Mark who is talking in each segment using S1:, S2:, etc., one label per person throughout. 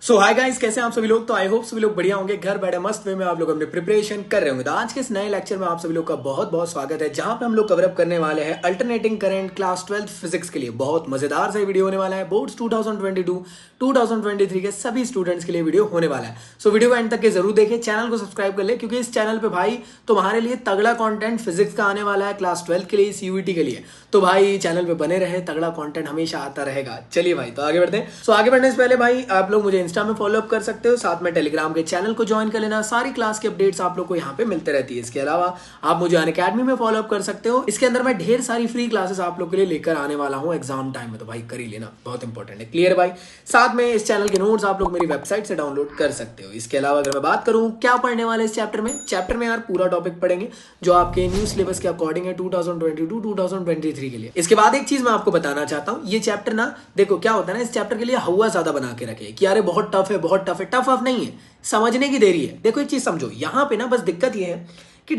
S1: सो hi guys, कैसे हैं आप सभी लोग। तो आई होप सभी लोग बढ़िया होंगे, घर बैठे मस्त वे में आप लोग अपने प्रिपरेशन कर रहे होंगे। तो आज के इस नए लेक्चर में आप सभी लोग का बहुत बहुत स्वागत है, जहां पे हम लोग कवर अप करने वाले हैं अल्टरनेटिंग करंट क्लास 12 फिजिक्स के लिए। बहुत मजेदार सा वीडियो होने वाला है। बोर्ड्स 2022 2023 के सभी स्टूडेंट्स के लिए वीडियो होने वाला है। सो वीडियो को एंड तक के जरूर देखें, चैनल को सब्सक्राइब कर ले, क्योंकि इस चैनल पे भाई तुम्हारे लिए तगड़ा कंटेंट फिजिक्स का आने वाला है क्लास 12 के लिए, सीयूईटी के लिए। तो भाई चैनल पे बने रहे, तगड़ा कंटेंट हमेशा आता रहेगा। चलिए भाई, तो आगे बढ़ते हैं। सो आगे बढ़ने से पहले भाई आप लोग मुझे इंस्टा में फॉलो अप कर सकते हो, साथ में टेलीग्राम के चैनल को ज्वाइन कर लेना। सारी क्लास की अपडेट्स आप लोग को यहाँ पे मिलते रहती है। इसके अलावा आप मुझे अनअकैडमी में फॉलो अप कर सकते हो। इसके अंदर मैं ढेर सारी फ्री क्लासेस आप लोग के लिए लेकर आने वाला हूँ एग्जाम टाइम में, तो भाई कर ही लेना, बहुत इंपॉर्टेंट है। क्लियर भाई। साथ में इस चैनल के नोट्स आप लोग मेरी वेबसाइट से डाउनलोड कर सकते हो। इसके अलावा अगर मैं बात करूँ क्या पढ़ने वाले इस चैप्टर में यार पूरा टॉपिक पढ़ेंगे जो आपके न्यू सिलेबस के अकॉर्डिंग है 2022-2023 के लिए। इसके बाद एक चीज मैं आपको बताना चाहता हूँ, ये चैप्टर ना देखो क्या होता है ना, इस चैप्टर के लिए हवा ज्यादा बना के रखे कि यार बहुत टफ है, बहुत टफ है। टफ ऑफ नहीं है, समझने की देरी है। देखो एक चीज समझो, यहां पे ना बस दिक्कत ये है कि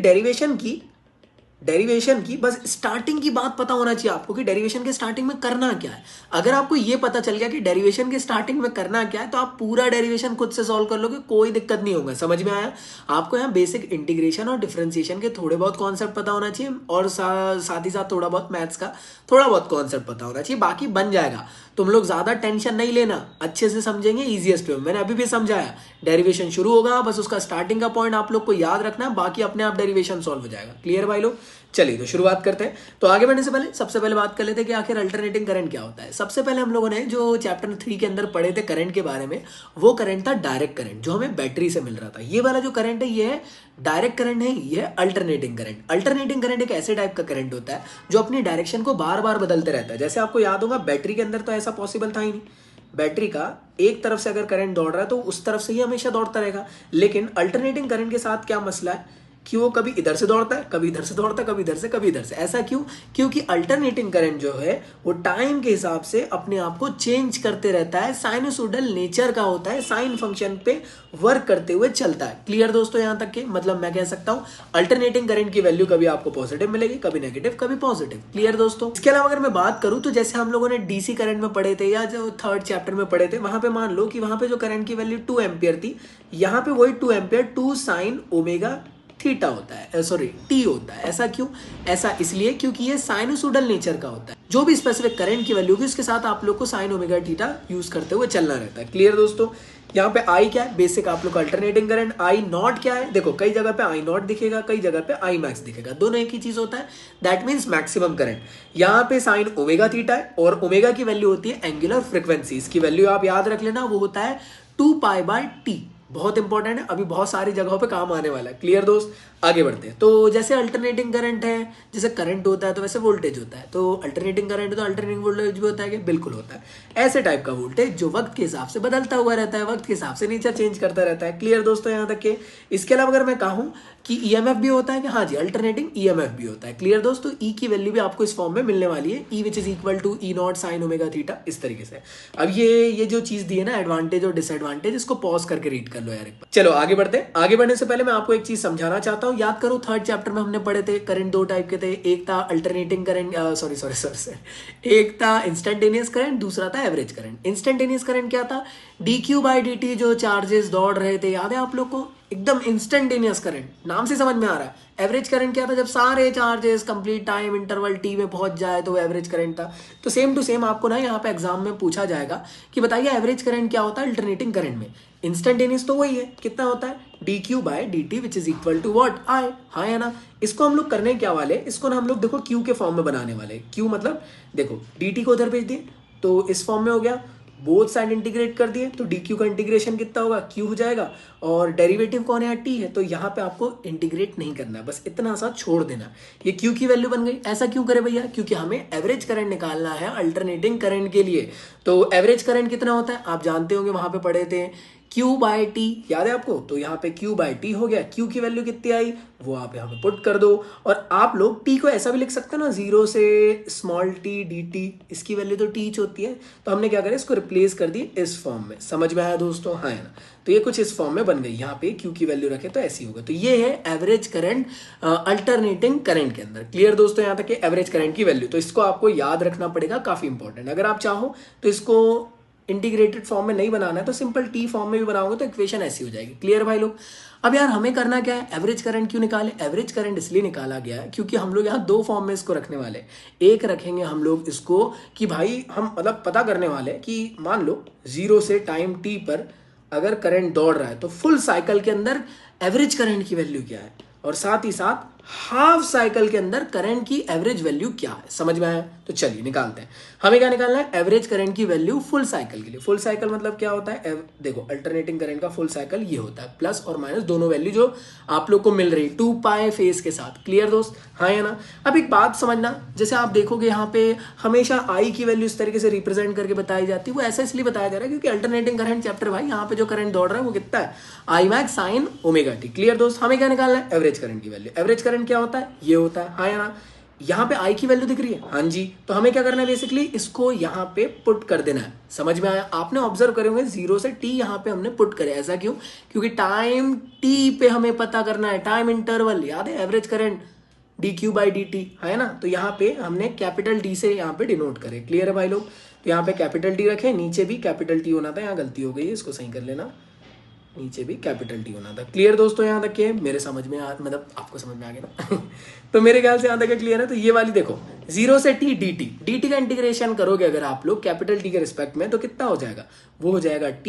S1: डेरिवेशन की बस स्टार्टिंग की बात पता होना चाहिए आपको कि डेरिवेशन के स्टार्टिंग में करना क्या है। अगर आपको ये पता चल गया कि डेरिवेशन के स्टार्टिंग में करना क्या है, तो आप पूरा डेरिवेशन खुद से सॉल्व कर लोगे, कोई दिक्कत नहीं होगा। समझ में आया? आपको यहाँ बेसिक इंटीग्रेशन और डिफरेंशिएशन के थोड़े बहुत कॉन्सेप्ट पता होना चाहिए, और साथ ही साथ थोड़ा बहुत मैथ्स का थोड़ा बहुत कॉन्सेप्ट पता होना चाहिए, बाकी बन जाएगा। तुम लोग ज्यादा टेंशन नहीं लेना, अच्छे से समझेंगे इजीएस्ट वे में। मैंने अभी भी समझाया, डेरिवेशन शुरू होगा, बस उसका स्टार्टिंग का पॉइंट आप लोग को याद रखना है, बाकी अपने आप डेरिवेशन सॉल्व हो जाएगा। क्लियर भाई लोग? चलिए तो शुरुआत करते हैं। तो आगे बढ़ने से पहले सबसे पहले बात कर लेते हैं कि आखिर अल्टरनेटिंग करंट क्या होता है। सबसे पहले हम लोगों ने जो चैप्टर 3 के अंदर पढ़े थे करंट के बारे में, वो करंट था डायरेक्ट करंट, जो हमें बैटरी से मिल रहा था। ये वाला जो करंट है ये है डायरेक्ट करंट है, ये है अल्टरनेटिंग करंट। अल्टरनेटिंग करंट एक ऐसे टाइप का करंट होता है जो अपनी डायरेक्शन को बार बार बदलते रहता है। जैसे आपको याद होगा, बैटरी के अंदर तो ऐसा पॉसिबल था ही नहीं। बैटरी का एक तरफ से अगर करंट दौड़ रहा है तो उस तरफ से ही हमेशा दौड़ता रहेगा। लेकिन अल्टरनेटिंग करंट के साथ क्या मसला है कि वो कभी इधर से दौड़ता है, कभी इधर से दौड़ता है, कभी इधर से, कभी इधर से। ऐसा क्यों? क्योंकि अल्टरनेटिंग करंट जो है वो टाइम के हिसाब से अपने आप को चेंज करते रहता है, साइनोसोडल नेचर का होता है, साइन फंक्शन पे वर्क करते हुए चलता है। क्लियर दोस्तों यहां तक के? मतलब मैं कह सकता हूं अल्टरनेटिंग करंट की वैल्यू कभी आपको पॉजिटिव मिलेगी, कभी नेगेटिव, कभी पॉजिटिव। क्लियर दोस्तों? इसके अलावा अगर मैं बात करूं तो जैसे हम लोगों ने डीसी करंट में पढ़े थे, या जो थर्ड चैप्टर में पढ़े थे, वहां पे मान लो कि वहां पे जो करंट की वैल्यू 2 एम्पियर थी, यहां पे वही 2 एम्पियर 2 साइन ओमेगा थीटा होता है, सॉरी टी होता है। ऐसा क्यों? ऐसा इसलिए क्योंकि ये साइनोसोडल नेचर का होता है। जो भी स्पेसिफिक करंट की वैल्यू होगी उसके साथ आप लोग को साइन ओमेगा थीटा यूज करते हुए चलना रहता है। क्लियर दोस्तों? यहाँ पे आई क्या है? बेसिक आप लोग का अल्टरनेटिंग करंट। आई नॉट क्या है? देखो कई जगह पे आई नॉट दिखेगा, कई जगह पे आई मैक्स दिखेगा, दोनों एक ही चीज होता है। That means maximum current. यहाँ पे साइन ओमेगा थीटा है, और ओमेगा की वैल्यू होती है एंगुलर फ्रीक्वेंसी। इसकी वैल्यू आप याद रख लेना, वो होता है 2π/t। बहुत इंपॉर्टेंट है, अभी बहुत सारी जगहों पे काम आने वाला है। क्लियर दोस्त? आगे बढ़ते हैं। तो जैसे अल्टरनेटिंग करंट है, जैसे करंट होता है तो वैसे वोल्टेज होता है। तो अल्टरनेटिंग करंट है तो अल्टरनेटिंग वोल्टेज भी होता है कि? बिल्कुल होता है। ऐसे टाइप का वोल्टेज जो वक्त के हिसाब से बदलता हुआ रहता है, वक्त के हिसाब से नेचर चेंज करता रहता है। क्लियर दोस्तों यहाँ तक के? इसके अलावा अगर मैं कहूँ कि ईएमएफ भी होता है कि? हाँ जी, अल्टरनेटिंग ईएमएफ भी होता है। क्लियर दोस्तों? ई की वैल्यू भी आपको इस फॉर्म में मिलने वाली है, E which is equal to E naught sine omega theta, इस तरीके से। अब ये जो चीज दी है ना, एडवांटेज और डिसएडवांटेज, इसको पॉज करके रीड कर लो यार एक बार। चलो आगे बढ़ते हैं। आगे बढ़ने से पहले मैं आपको एक चीज समझाना चाहता हूँ। याद करो थर्ड चैप्टर में हमने पढ़े थे करंट दो टाइप के थे। एक था अल्टरनेटिंग करंट, एक था इंस्टेंटेनियस करंट, दूसरा था एवरेज करंट। इंस्टेंटेनियस करंट क्या था? dq/dt जो चार्जेस दौड़ रहे थे, याद है आप लोग को? एकदम इंस्टेंटेनियस करंट, नाम से समझ में आ रहा है। एवरेज करंट क्या था? जब सारे charges complete time interval T में पहुंच जाए तो वो एवरेज करंट था। तो सेम टू सेम आपको ना यहाँ पे एग्जाम में पूछा जाएगा कि बताइए एवरेज करंट क्या होता है अल्टरनेटिंग करंट में। इंस्टेंटेनियस तो वही है, कितना होता है? dq/dt which is equal to what? I. हाँ है ना? इसको हम लोग करने क्या वाले, इसको ना हम लोग देखो क्यू के फॉर्म में बनाने वाले। क्यू मतलब देखो dt को उधर भेज दिए तो इस फॉर्म में हो गया, बोथ साइड इंटीग्रेट कर दिए तो dq का इंटीग्रेशन कितना होगा? q हो जाएगा। और डेरिवेटिव कौन है? t है, तो यहाँ पे आपको इंटीग्रेट नहीं करना, बस इतना सा छोड़ देना। ये q की वैल्यू बन गई। ऐसा क्यों करे भैया? क्योंकि हमें एवरेज करंट निकालना है अल्टरनेटिंग करंट के लिए। तो एवरेज करंट कितना होता है आप जानते होंगे, वहां पे पढ़े थे q/t, याद है आपको? तो यहाँ पे q/t हो गया। q की वैल्यू कितनी आई वो आप यहाँ पे पुट कर दो। और आप लोग t को ऐसा भी लिख सकते हो ना, 0 से स्मॉल t dt, इसकी वैल्यू तो t होती है। तो हमने क्या करें, इसको रिप्लेस कर दी इस फॉर्म में। समझ में आया दोस्तों? हाँ है ना? तो ये कुछ इस फॉर्म में बन गई। यहाँ पे q की वैल्यू रखे तो ऐसी होगा। तो ये है एवरेज करंट अल्टरनेटिंग करंट के अंदर। क्लियर दोस्तों यहाँ तक के? एवरेज करंट की वैल्यू, तो इसको आपको याद रखना पड़ेगा, काफी इंपॉर्टेंट। अगर आप चाहो तो इसको इंटीग्रेटेड फॉर्म में नहीं बनाना है तो सिंपल टी फॉर्म में भी बनाओगे तो इक्वेशन ऐसी हो जाएगी। क्लियर भाई लोग? अब यार हमें करना क्या है, एवरेज करंट क्यों निकाले? एवरेज करंट इसलिए निकाला गया है क्योंकि हम लोग यहाँ दो फॉर्म में इसको रखने वाले। एक रखेंगे हम लोग इसको कि भाई हम मतलब पता करने वाले कि मान लो 0 से टाइम t पर अगर करंट दौड़ रहा है तो फुल साइकिल के अंदर एवरेज करंट की वैल्यू क्या है, और साथ ही साथ हाफ साइकिल के अंदर करंट की एवरेज वैल्यू क्या है। समझ में आया? तो चलिए निकालते हैं। हमें क्या निकालना है? एवरेज करंट की वैल्यू फुल साइकिल के लिए। फुल साइकिल मतलब क्या होता है? देखो अल्टरनेटिंग करंट का फुल साइकिल ये होता है, प्लस और माइनस दोनों वैल्यू जो आप लोग को मिल रही 2 पाई फेज के साथ। क्लियर दोस्त? हाँ या ना? अब एक बात समझना, जैसे आप देखोगे यहाँ पे हमेशा आई की वैल्यू इस तरीके से रिप्रेजेंट करके बताई जाती है। वो ऐसा इसलिए बताया जा रहा है क्योंकि अल्टरनेटिंग करंट चैप्टर भाई यहाँ पे जो करंट दौड़ रहा है वो कितना है? आई max sine omega T. Clear दोस्त? हमें क्या निकालना है? एवरेज करंट की वैल्यू। एवरेज करंट क्या होता है? ये होता है। हाँ या ना? यहाँ पे आई की वैल्यू दिख रही है? हाँ जी। तो हमें क्या करना है? बेसिकली इसको यहाँ पे पुट कर देना है। समझ में आया? आपने ऑब्जर्व करे होंगे 0 से t यहाँ पे हमने पुट करे। ऐसा क्यों? क्योंकि टाइम t पे हमें पता करना है, टाइम इंटरवल याद है, एवरेज करंट dq/dt है ना। तो यहाँ पे हमने कैपिटल D से यहाँ पे डिनोट करे। क्लियर है भाई लोग? तो यहाँ पे कैपिटल D रखे, नीचे भी कैपिटल T होना था, यहाँ गलती हो गई है, इसको सही कर लेना, नीचे भी कैपिटल T होना था। क्लियर दोस्तों? यहाँ तक के मेरे समझ में मतलब आपको समझ में आ गया ना? तो मेरे ख्याल से यहाँ तक क्लियर है। तो ये वाली देखो 0 से t dt का इंटीग्रेशन करोगे अगर आप लोग कैपिटल T के रिस्पेक्ट में तो कितना हो जाएगा? वो हो जाएगा t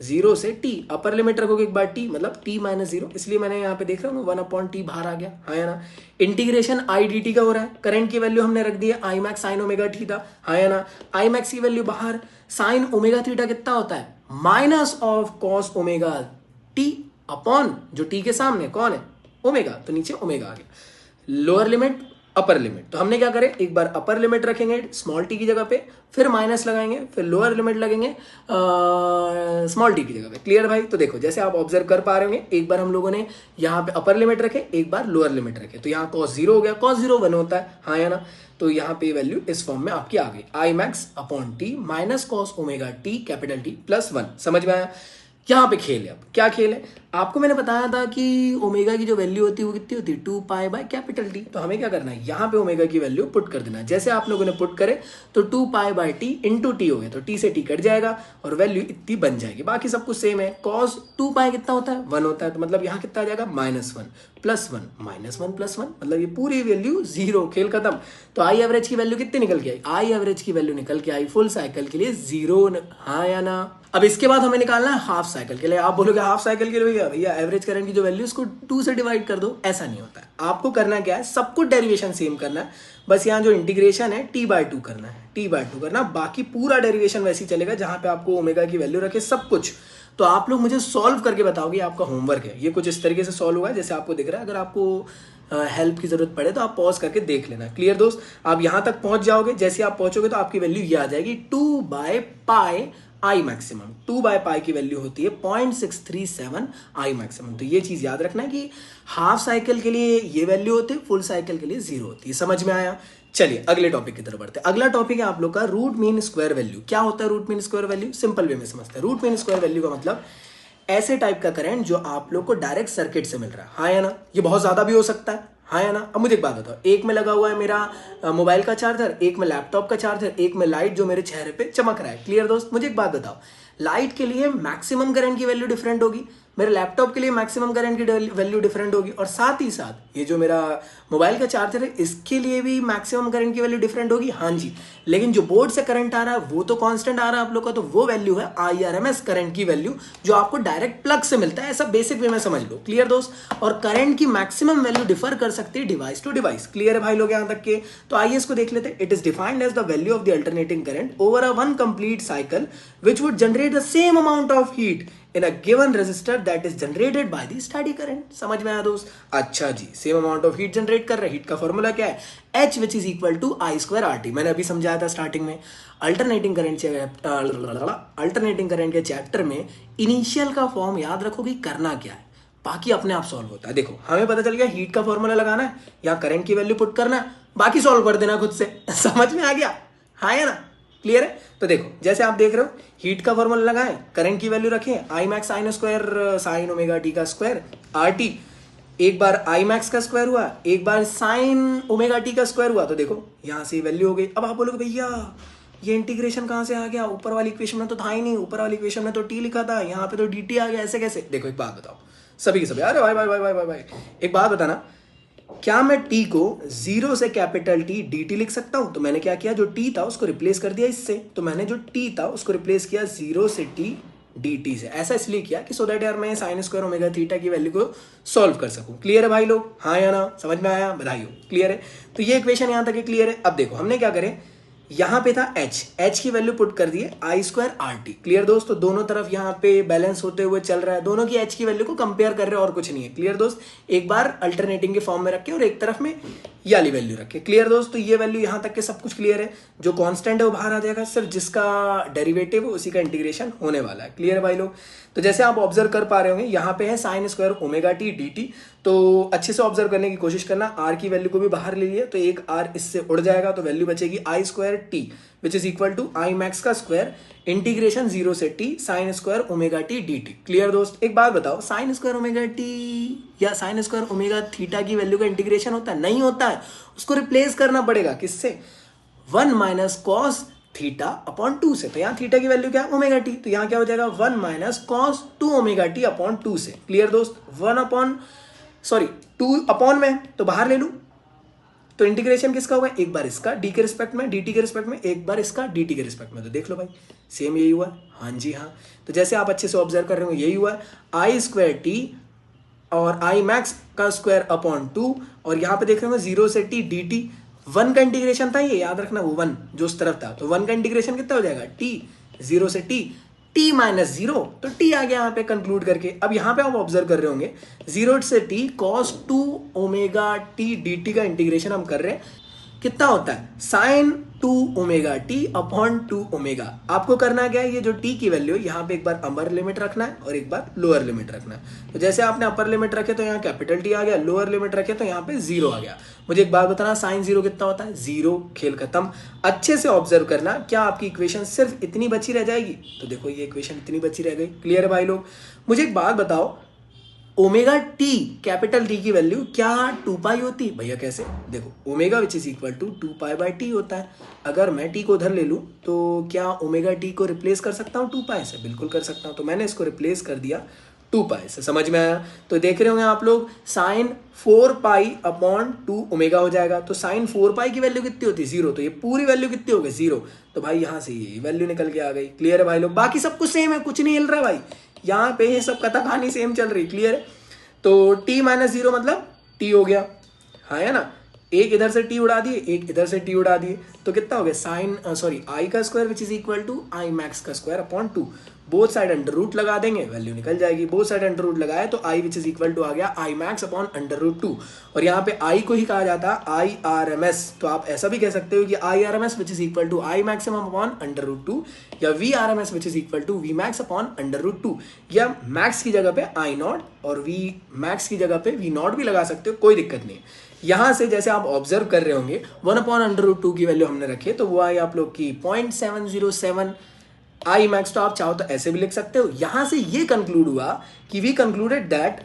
S1: 0 से t, अपर लिमिट रखोगे एक बार t मतलब t माइनस 0, इसलिए मैंने यहाँ पे देख रहा हूँ 1/t बाहर आ गया। हाँ या ना? इंटीग्रेशन i dt का हो रहा है, करंट की वैल्यू हमने रख दी है आई मैक्स साइन ओमेगा थीटा। हाँ या ना? आई मैक्स की वैल्यू बाहर, साइन ओमेगा थीटा कितना होता है? Minus of cos omega T upon जो टी के सामने कौन है? ओमेगा, तो नीचे ओमेगा आ गया। लोअर लिमिट अपर लिमिट, तो हमने क्या करें, एक बार अपर लिमिट रखेंगे स्मॉल टी की जगह पे, फिर माइनस लगाएंगे, फिर लोअर लिमिट लगेंगे स्मॉल टी की जगह पे। क्लियर भाई? तो देखो जैसे आप ऑब्जर्व कर पा रहे होंगे, एक बार हम लोगों ने यहाँ पे अपर लिमिट रखे, एक बार लोअर लिमिट रखे, तो यहाँ cos 0 हो गया, cos 0 1 होता है। हाँ या ना? तो यहाँ पे वैल्यू इस फॉर्म में आपकी आ गई, आई max upon T minus cos omega T capital T plus 1। समझ में आया? यहाँ पे खेल है। अब क्या खेल है? आपको मैंने बताया था कि ओमेगा की जो वैल्यू होती है वो कितनी होती है? 2 पाई बाय कैपिटल टी। तो हमें क्या करना है? यहाँ पे ओमेगा की वैल्यू पुट कर देना है। जैसे आप लोगों ने पुट करे तो 2 pi by T into T हो गया, तो टी से टी कट जाएगा और वैल्यू इतनी बन जाएगी। बाकी सब कुछ सेम है। कॉस 2 पाई कितना होता है? 1 होता है, तो मतलब यहाँ कितना आ जाएगा? -1 प्लस 1 -1 प्लस 1, मतलब ये पूरी वैल्यू 0। खेल खत्म। तो आई एवरेज की वैल्यू कितनी निकल के आई? आई एवरेज की वैल्यू निकल के आई फुल साइकिल के लिए 0। हाँ या ना? अब इसके बाद हमें निकालना है हाफ साइकिल के लिए। आप बोलोगे हाफ साइकिल के लिए भैया एवरेज करंट की जो वैल्यू उसको 2 से डिवाइड कर दो। ऐसा नहीं होता है। आपको करना क्या है? सब कुछ डेरिवेशन सेम करना है, बस यहाँ जो इंटीग्रेशन है t/2 करना है, t/2 करना, बाकी पूरा डेरिवेशन वैसे ही चलेगा जहां पे आपको ओमेगा की वैल्यू रखे सब कुछ। तो आप लोग मुझे सॉल्व करके बताओगे, आपका होमवर्क है ये। कुछ इस तरीके से सॉल्व हुआ जैसे आपको दिख रहा है। अगर आपको हेल्प की जरूरत पड़े तो आप पॉज करके देख लेना। क्लियर दोस्त? आप यहां तक पहुंच जाओगे, जैसे आप पहुंचोगे तो आपकी वैल्यू ये आ जाएगी 2/पाई आई मैक्सिमम। 2/पाई की वैल्यू होती है 0.637 आई मैक्सिमम। तो ये चीज याद रखना है कि हाफ साइकिल के लिए ये वैल्यू होती है, फुल साइकिल के लिए 0 होती है। समझ में आया? चलिए अगले टॉपिक की तरफ बढ़ते हैं। अगला टॉपिक है आप लोग का रूट मीन स्क्वायर वैल्यू। क्या होता है root mean square value? Simple way में समझते हैं। रूट मीन स्क्वायर वैल्यू का मतलब ऐसे टाइप का करंट जो आप लोग को डायरेक्ट सर्किट से मिल रहा है। हाँ या ना? ये बहुत ज्यादा भी हो सकता है। हाँ या ना? अब मुझे एक बात बताओ, एक में लगा हुआ है मेरा मोबाइल का चार्जर, एक में लैपटॉप का चार्जर, एक में लाइट जो मेरे चेहरे पे चमक रहा है। क्लियर दोस्त? मुझे एक बात बताओ, लाइट के लिए मैक्सिमम करंट की वैल्यू डिफरेंट होगी, मेरे लैपटॉप के लिए मैक्सिमम करंट की वैल्यू डिफरेंट होगी, और साथ ही साथ ये जो मेरा मोबाइल का चार्जर है इसके लिए भी मैक्सिमम करंट की वैल्यू डिफरेंट होगी। हाँ जी, लेकिन जो बोर्ड से करंट आ रहा है वो तो कांस्टेंट आ रहा है आप लोग का, तो वो वैल्यू है IRMS करंट की वैल्यू जो आपको डायरेक्ट प्लग से मिलता है। ऐसा बेसिक वे में समझ लो। क्लियर दोस्त? और करंट की मैक्सिमम वैल्यू डिफर कर सकती है डिवाइस टू डिवाइस। क्लियर है भाई लोग यहाँ तक के? तो आइए इसको देख लेते हैं। It is defined as the value of the alternating current over a one complete cycle which would generate the same amount of heat in a given resistor that is generated by the steady current। समझ में आया दोस्त? अच्छा जी, same amount of heat generate कर रहे हैं। Heat का फॉर्मूला क्या है? H which is equal to I² RT। मैंने अभी समझाया था स्टार्टिंग में। अल्टरनेटिंग करंट के चैप्टर में इनिशियल का फॉर्म याद रखो कि करना क्या है, बाकी अपने आप सॉल्व होता है। देखो हमें पता चल गया हीट का फॉर्मूला लगाना है या करंट की वैल्यू पुट करना है, बाकी सॉल्व कर देना खुद से। समझ में आ गया? हाँ या ना? क्लियर है? तो देखो जैसे आप देख रहे हो, हीट का फॉर्मूला लगाएं, करंट की वैल्यू रखें आई max sine square sine omega T का स्क्वायर RT। एक बार आई मैक्स का स्क्वायर हुआ, एक बार साइन ओमेगा टी का स्क्वायर हुआ, तो देखो यहां से वैल्यू हो गई। अब आप बोलोगे भैया ये इंटीग्रेशन कहाँ से आ गया, ऊपर वाली इक्वेशन में तो था ही नहीं, ऊपर वाली इक्वेशन में तो टी लिखा था, यहाँ पे तो डी टी आ गया, ऐसे कैसे। देखो एक बात बताओ सभी के सभी, अरे भाई भाई भाई भाई भाई भाई एक बात बताना, क्या मैं t को 0 से कैपिटल T dt लिख सकता हूं। तो मैंने क्या किया, जो t था उसको रिप्लेस कर दिया इससे, तो मैंने जो t था उसको रिप्लेस किया 0 से t dt से। ऐसा इसलिए किया कि सो दैट यार मैं साइन स्क्वायर ओमेगा थीटा की वैल्यू को सॉल्व कर सकूं। क्लियर है भाई लोग, हाँ या ना, समझ में आया, बधाई हो, क्लियर है। तो ये इक्वेशन यहां तक क्लियर है। अब देखो हमने क्या करें, यहाँ पे था h की वैल्यू पुट कर दिए आई स्क्वायर आर टी। क्लियर दोस्त, तो दोनों तरफ यहाँ पे बैलेंस होते हुए चल रहा है, दोनों की h की वैल्यू को कंपेयर कर रहे हैं और कुछ नहीं है। क्लियर दोस्त, एक बार अल्टरनेटिंग के फॉर्म में रखे और एक तरफ में ये वाली वैल्यू रखे। क्लियर दोस्त, तो ये वैल्यू यहाँ तक के सब कुछ क्लियर है। जो कांस्टेंट है वो बाहर आ जाएगा, सिर्फ जिसका डेरिवेटिव है उसी का इंटीग्रेशन होने वाला है। क्लियर है भाई लोग। तो जैसे आप ऑब्जर्व कर पा रहे होंगे यहाँ पे है sign square omega T D T, तो अच्छे से ऑब्जर्व करने की कोशिश करना। आर की वैल्यू को भी बाहर ले लिया तो एक आर इससे उड़ जाएगा, तो वैल्यू बचेगी I square T which is equal to I max का स्क्वायर इंटीग्रेशन 0 से T sine square omega T D T. Clear दोस्त, एक बात बताओ, साइन स्क्वायर ओमेगा टी या साइन स्क्वायर ओमेगा थीटा की वैल्यू का इंटीग्रेशन होता है? नहीं होता है, उसको रिप्लेस करना पड़ेगा किससे, 1 माइनस कॉस थीटा अपॉन 2 से। तो यहाँ थीटा की वैल्यू क्या है, ओमेगा टी, तो यहाँ क्या हो जाएगा 1 minus cos 2 omega T upon 2 से। क्लियर दोस्त, 2 अपॉन में तो बाहर ले लूं, तो इंटीग्रेशन किसका होगा, एक बार इसका डी के रिस्पेक्ट में, डी टी के रिस्पेक्ट में, एक बार इसका डी टी के रिस्पेक्ट में। तो देख लो भाई सेम यही हुआ, हाँ जी हाँ। तो जैसे आप अच्छे से ऑब्जर्व कर रहे हो यही हुआ, आई स्क्वायर टी और आई मैक्स का स्क्वायर अपॉन 2, और यहाँ पे देख रहे हो 0 से टी डी टी, 1 का इंटीग्रेशन था ये, याद रखना वो 1 जो उस तरफ था, तो 1 का इंटीग्रेशन कितना हो जाएगा, टी 0 से टी, टी माइनस 0, तो टी आ गया यहाँ पे कंक्लूड करके। अब यहाँ पे आप ऑब्जर्व कर रहे होंगे 0 से T cos 2 omega T D T का इंटीग्रेशन हम कर रहे हैं, कितना होता है sine 2 omega T upon 2 omega. आपको करना क्या है, ये जो टी की वैल्यू है यहाँ पे एक बार अपर लिमिट रखना है और एक बार लोअर लिमिट रखना है। तो जैसे आपने अपर लिमिट रखे तो यहाँ कैपिटल टी आ गया, लोअर लिमिट रखे तो यहाँ पे 0 आ गया। मुझे एक बात बताना, साइन 0 कितना होता है, 0, खेल खत्म। अच्छे से ऑब्जर्व करना, क्या आपकी इक्वेशन सिर्फ इतनी बची रह जाएगी, तो देखो ये इक्वेशन इतनी बची रह गई। क्लियर है भाई लोग। मुझे एक बात बताओ, ओमेगा टी कैपिटल टी की वैल्यू क्या 2 पाई होती है, भैया कैसे, देखो omega which is equal to 2 pi by T होता है। अगर मैं टी को उधर ले लूं तो क्या ओमेगा टी को रिप्लेस कर सकता हूं 2 पाई से, बिल्कुल कर सकता हूं। तो मैंने इसको रिप्लेस कर दिया 2 पाई से, समझ में आया। तो देख रहे होंगे आप लोग साइन 4 पाई अपॉन 2 ओमेगा हो जाएगा। तो साइन 4 पाई की वैल्यू कितनी होती है, 0, तो ये पूरी वैल्यू कितनी हो गई 0, तो भाई यहाँ से ये वैल्यू निकल के आ गई। क्लियर है भाई लोग, बाकी सब कुछ सेम है, कुछ नहीं हिल रहा है भाई, यहाँ पे ये सब कथा कहानी सेम चल रही। क्लियर है। तो t माइनस 0 मतलब t हो गया, हाँ है ना, एक इधर से t उड़ा दिए, एक इधर से t उड़ा दिए, तो कितना हो गया साइन आई का square which is equal to I max का square upon 2। Both side under root लगा देंगे, वैल्यू निकल जाएगी। बोथ साइड अंडर रूट लगाए तो I which is equal to आ गया I max upon under root 2, और यहाँ पे आई को ही कहा जाता है आई आर एम एस। तो आप ऐसा भी कह सकते हो कि I R M S which is equal to I maximum upon under root 2, या V R M S which is equal to V max upon under root 2, या मैक्स की जगह पे आई नॉट और वी मैक्स की जगह पे we not भी लगा सकते हो, कोई दिक्कत नहीं। यहां से जैसे आप ऑब्जर्व कर रहे होंगे 1 अपॉन अंडर रूट 2 की वैल्यू हमने रखी, तो वो आई आप लोग की 0.707 आई मैक्स। तो आप चाहो तो ऐसे भी लिख सकते हो। यहां से ये कंक्लूड हुआ कि we concluded that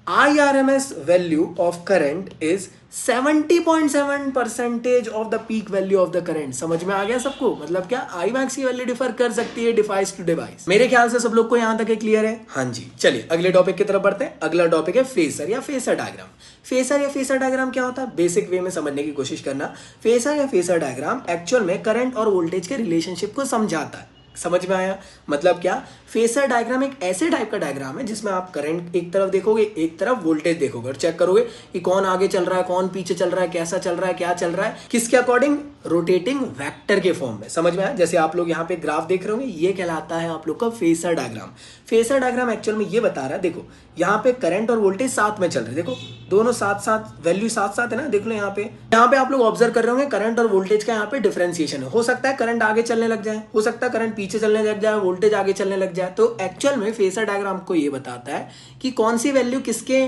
S1: IRMS value of current is 70.7% of the peak value of the current। समझ में आ गया सबको, मतलब क्या आई मैक्स की वैल्यू डिफर कर सकती है डिवाइस टू डिवाइस। मेरे ख्याल से सब लोग को यहां तक क्लियर है, हाँ जी। चलिए अगले टॉपिक की तरफ बढ़ते हैं। अगला टॉपिक है फेसर या फेसर डायग्राम। फेसर या फेसर डायग्राम क्या होता है, बेसिक वे में समझने की कोशिश करना। फेसर या फेसर डायग्राम एक्चुअल में करंट और वोल्टेज के रिलेशनशिप को समझाता है। समझ में आया, मतलब क्या, फेसर डायग्राम एक ऐसे टाइप का डायग्राम है जिसमें आप करंट एक तरफ देखोगे, एक तरफ वोल्टेज देखोगे और चेक करोगे कि कौन आगे चल रहा है, कौन पीछे चल रहा है, कैसा चल रहा है, क्या चल रहा है, किसके अकॉर्डिंग, रोटेटिंग वेक्टर के फॉर्म में। समझ में आया। जैसे आप लोग यहाँ पे ग्राफ देख रहे होंगे, ये कहलाता है आप लोग का phasor diagram. Phasor diagram actual में ये बता रहा है, देखो यहाँ पे करंट और वोल्टेज साथ में चल रहे हैं, देखो दोनों साथ साथ, वैल्यू साथ साथ है ना। देख लो यहाँ पे आप लोग ऑब्जर्व कर रहे होंगे करंट और वोल्टेज का यहाँ पे डिफरेंशिएशन है। हो सकता है करंट आगे चलने लग जाए, हो सकता है करंट पीछे चलने लग जाए, वोल्टेज आगे चलने लग जाए। तो एक्चुअल में फेसर डायग्राम को ये बताता है कि कौन सी वैल्यू किसके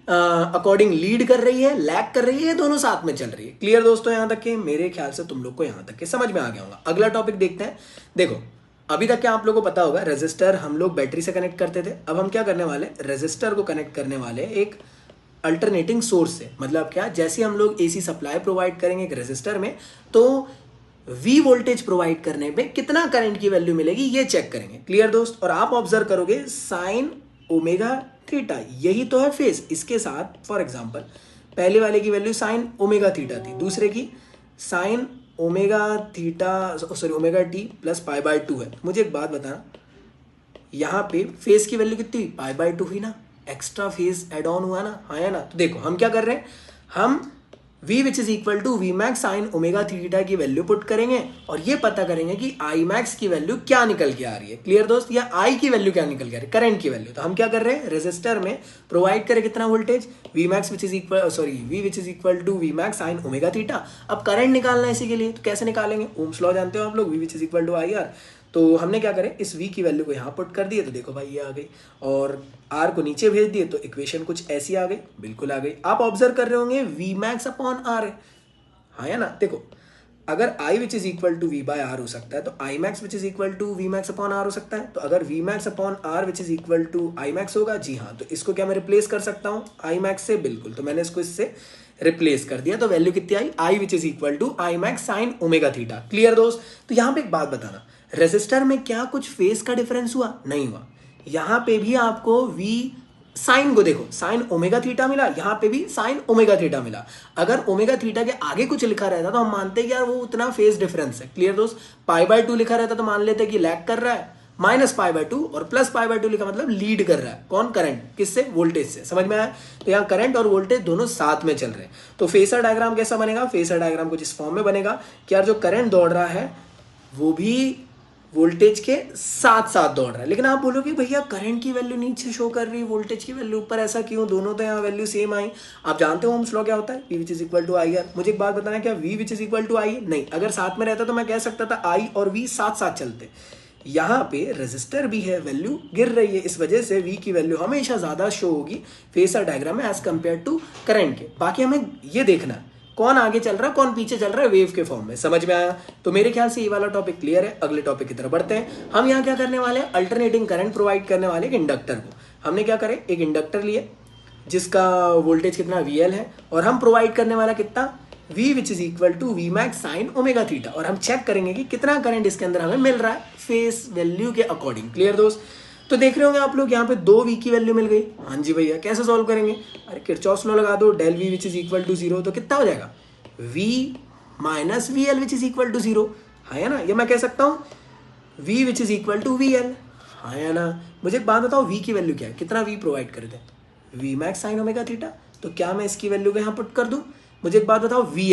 S1: अकॉर्डिंग लीड कर रही है, लैग कर रही है, दोनों साथ में चल रही है। क्लियर दोस्तों, यहां तक के मेरे ख्याल से तुम लोग को यहां तक के समझ में आ गया होगा। अगला टॉपिक देखते हैं। देखो अभी तक क्या आप लोगों को पता होगा, रेजिस्टर हम लोग बैटरी से कनेक्ट करते थे। अब हम क्या करने वाले, रेजिस्टर को कनेक्ट करने वाले एक अल्टरनेटिंग सोर्स से। मतलब क्या, जैसे हम लोग एसी सप्लाई प्रोवाइड करेंगे एक रेजिस्टर में, तो वी वोल्टेज प्रोवाइड करने पे कितना करंट की वैल्यू मिलेगी ये चेक करेंगे। क्लियर दोस्त? और आप ऑब्जर्व करोगे साइन ओमेगा थीटा, यही तो है फेज। इसके साथ फॉर एग्जांपल पहले वाले की वैल्यू साइन ओमेगा थीटा थी, दूसरे की sign omega theta sorry omega T plus pi by 2 है। मुझे एक बात बताना, यहाँ पे फेज की वैल्यू कितनी हुई? पाई बाय 2 हुई ना, एक्स्ट्रा फेज एड ऑन हुआ ना, हाँ या ना? तो देखो हम क्या कर रहे हैं, हम v which is equal to V max sine omega theta की वैल्यू पुट करेंगे और ये पता करेंगे कि आई मैक्स की वैल्यू क्या निकल के आ रही है। क्लियर दोस्त? या आई की वैल्यू क्या निकल के आ रही है, करंट की वैल्यू। तो हम क्या कर रहे हैं, रेजिस्टर में प्रोवाइड करें कितना voltage, V max which is equal V which is equal to V max sine omega theta. अब करंट निकालना है इसी के लिए, तो कैसे निकालेंगे? ओम्स लॉ जानते हो आप लोग, V which is equal to I R. तो हमने क्या करें, इस v की वैल्यू को यहाँ पुट कर दिए, तो देखो भाई ये आ गई, और r को नीचे भेज दिए तो इक्वेशन कुछ ऐसी आ गई, बिल्कुल आ गई। आप ऑब्जर्व कर रहे होंगे v मैक्स अपॉन r है, हाँ या ना? देखो अगर i which is equal to V by R हो सकता है तो i max which is equal to V max upon R हो सकता है। तो अगर V max upon R which is equal to I max होगा, जी हाँ, तो इसको क्या मैं रिप्लेस कर सकता हूँ आई मैक्स से? बिल्कुल। तो मैंने इसको इससे रिप्लेस कर दिया, तो वैल्यू कितनी आई, आई which is equal to I max sine omega theta. Clear दोस्त? तो यहाँ पे एक बात बताना, रेजिस्टर में क्या कुछ फेज का डिफरेंस हुआ? नहीं हुआ। यहाँ पे भी आपको v साइन को देखो, साइन ओमेगा थीटा मिला, यहाँ पे भी साइन ओमेगा थीटा मिला। अगर ओमेगा थीटा के आगे कुछ लिखा रहता तो हम मानते कि यार वो उतना फेज डिफरेंस है। क्लियर दोस्त? पाई बाय 2 लिखा रहता तो मान लेते कि लैग कर रहा है, माइनस पाई बाय 2 और प्लस पाई बाय 2 लिखा मतलब लीड कर रहा है। कौन? करंट। किससे? वोल्टेज से। समझ में आया? तो यहाँ करंट और वोल्टेज दोनों साथ में चल रहे हैं। तो फेसर डायग्राम कैसा बनेगा? फेसर डायग्राम कुछ इस फॉर्म में बनेगा कि यार जो करंट दौड़ रहा है वो भी वोल्टेज के साथ साथ दौड़ रहा है। लेकिन आप बोलोगे भैया करंट की वैल्यू नीचे शो कर रही है, वोल्टेज की वैल्यू ऊपर, ऐसा क्यों? दोनों तो यहाँ वैल्यू सेम आई। आप जानते हो ओम्स लॉ क्या होता है, V which is equal to I R. मुझे एक बात बताना, क्या V which is equal to I? नहीं, अगर साथ में रहता तो मैं कह सकता था I और V साथ साथ चलते। यहाँ पे रेजिस्टर भी है, वैल्यू गिर रही है, इस वजह से V की वैल्यू हमेशा ज्यादा शो होगी फेसर डायग्राम में एज कंपेयर टू करंट के। बाकी हमें ये देखना है कौन आगे चल रहा है कौन पीछे चल रहा है वेव के फॉर्म में। समझ में आया? तो मेरे ख्याल से ये वाला टॉपिक क्लियर है। अगले टॉपिक की तरफ बढ़ते हैं। हम यहाँ क्या करने वाले हैं, अल्टरनेटिंग करंट प्रोवाइड करने वाले एक इंडक्टर को। हमने क्या करे, एक इंडक्टर लिए जिसका वोल्टेज कितना VL है, और हम प्रोवाइड करने वाला कितना V which is equal to V max sine omega theta, और हम चेक करेंगे कि कितना करंट इसके अंदर हमें मिल रहा है फेस वैल्यू के अकॉर्डिंग। क्लियर दोस्त? तो देख रहे होंगे आप लोग यहाँ पे 2v की वैल्यू मिल गई। हाँ जी भैया, कैसे सॉल्व करेंगे? अरे किरचॉफ लॉ लगा दो, del v which is equal to 0, तो कितना हो जाएगा v minus V L which is equal to 0, हाँ या ना? ये मैं कह सकता हूँ v which is equal to V L, हाँ या ना? मुझे एक बात बताओ, v की वैल्यू क्या है, कितना v प्रोवाइड कर दे, v max sine omega theta. तो क्या मैं इसकी वैल्यू को यहाँ पुट कर दूँ? मुझे एक बात बताओ, वी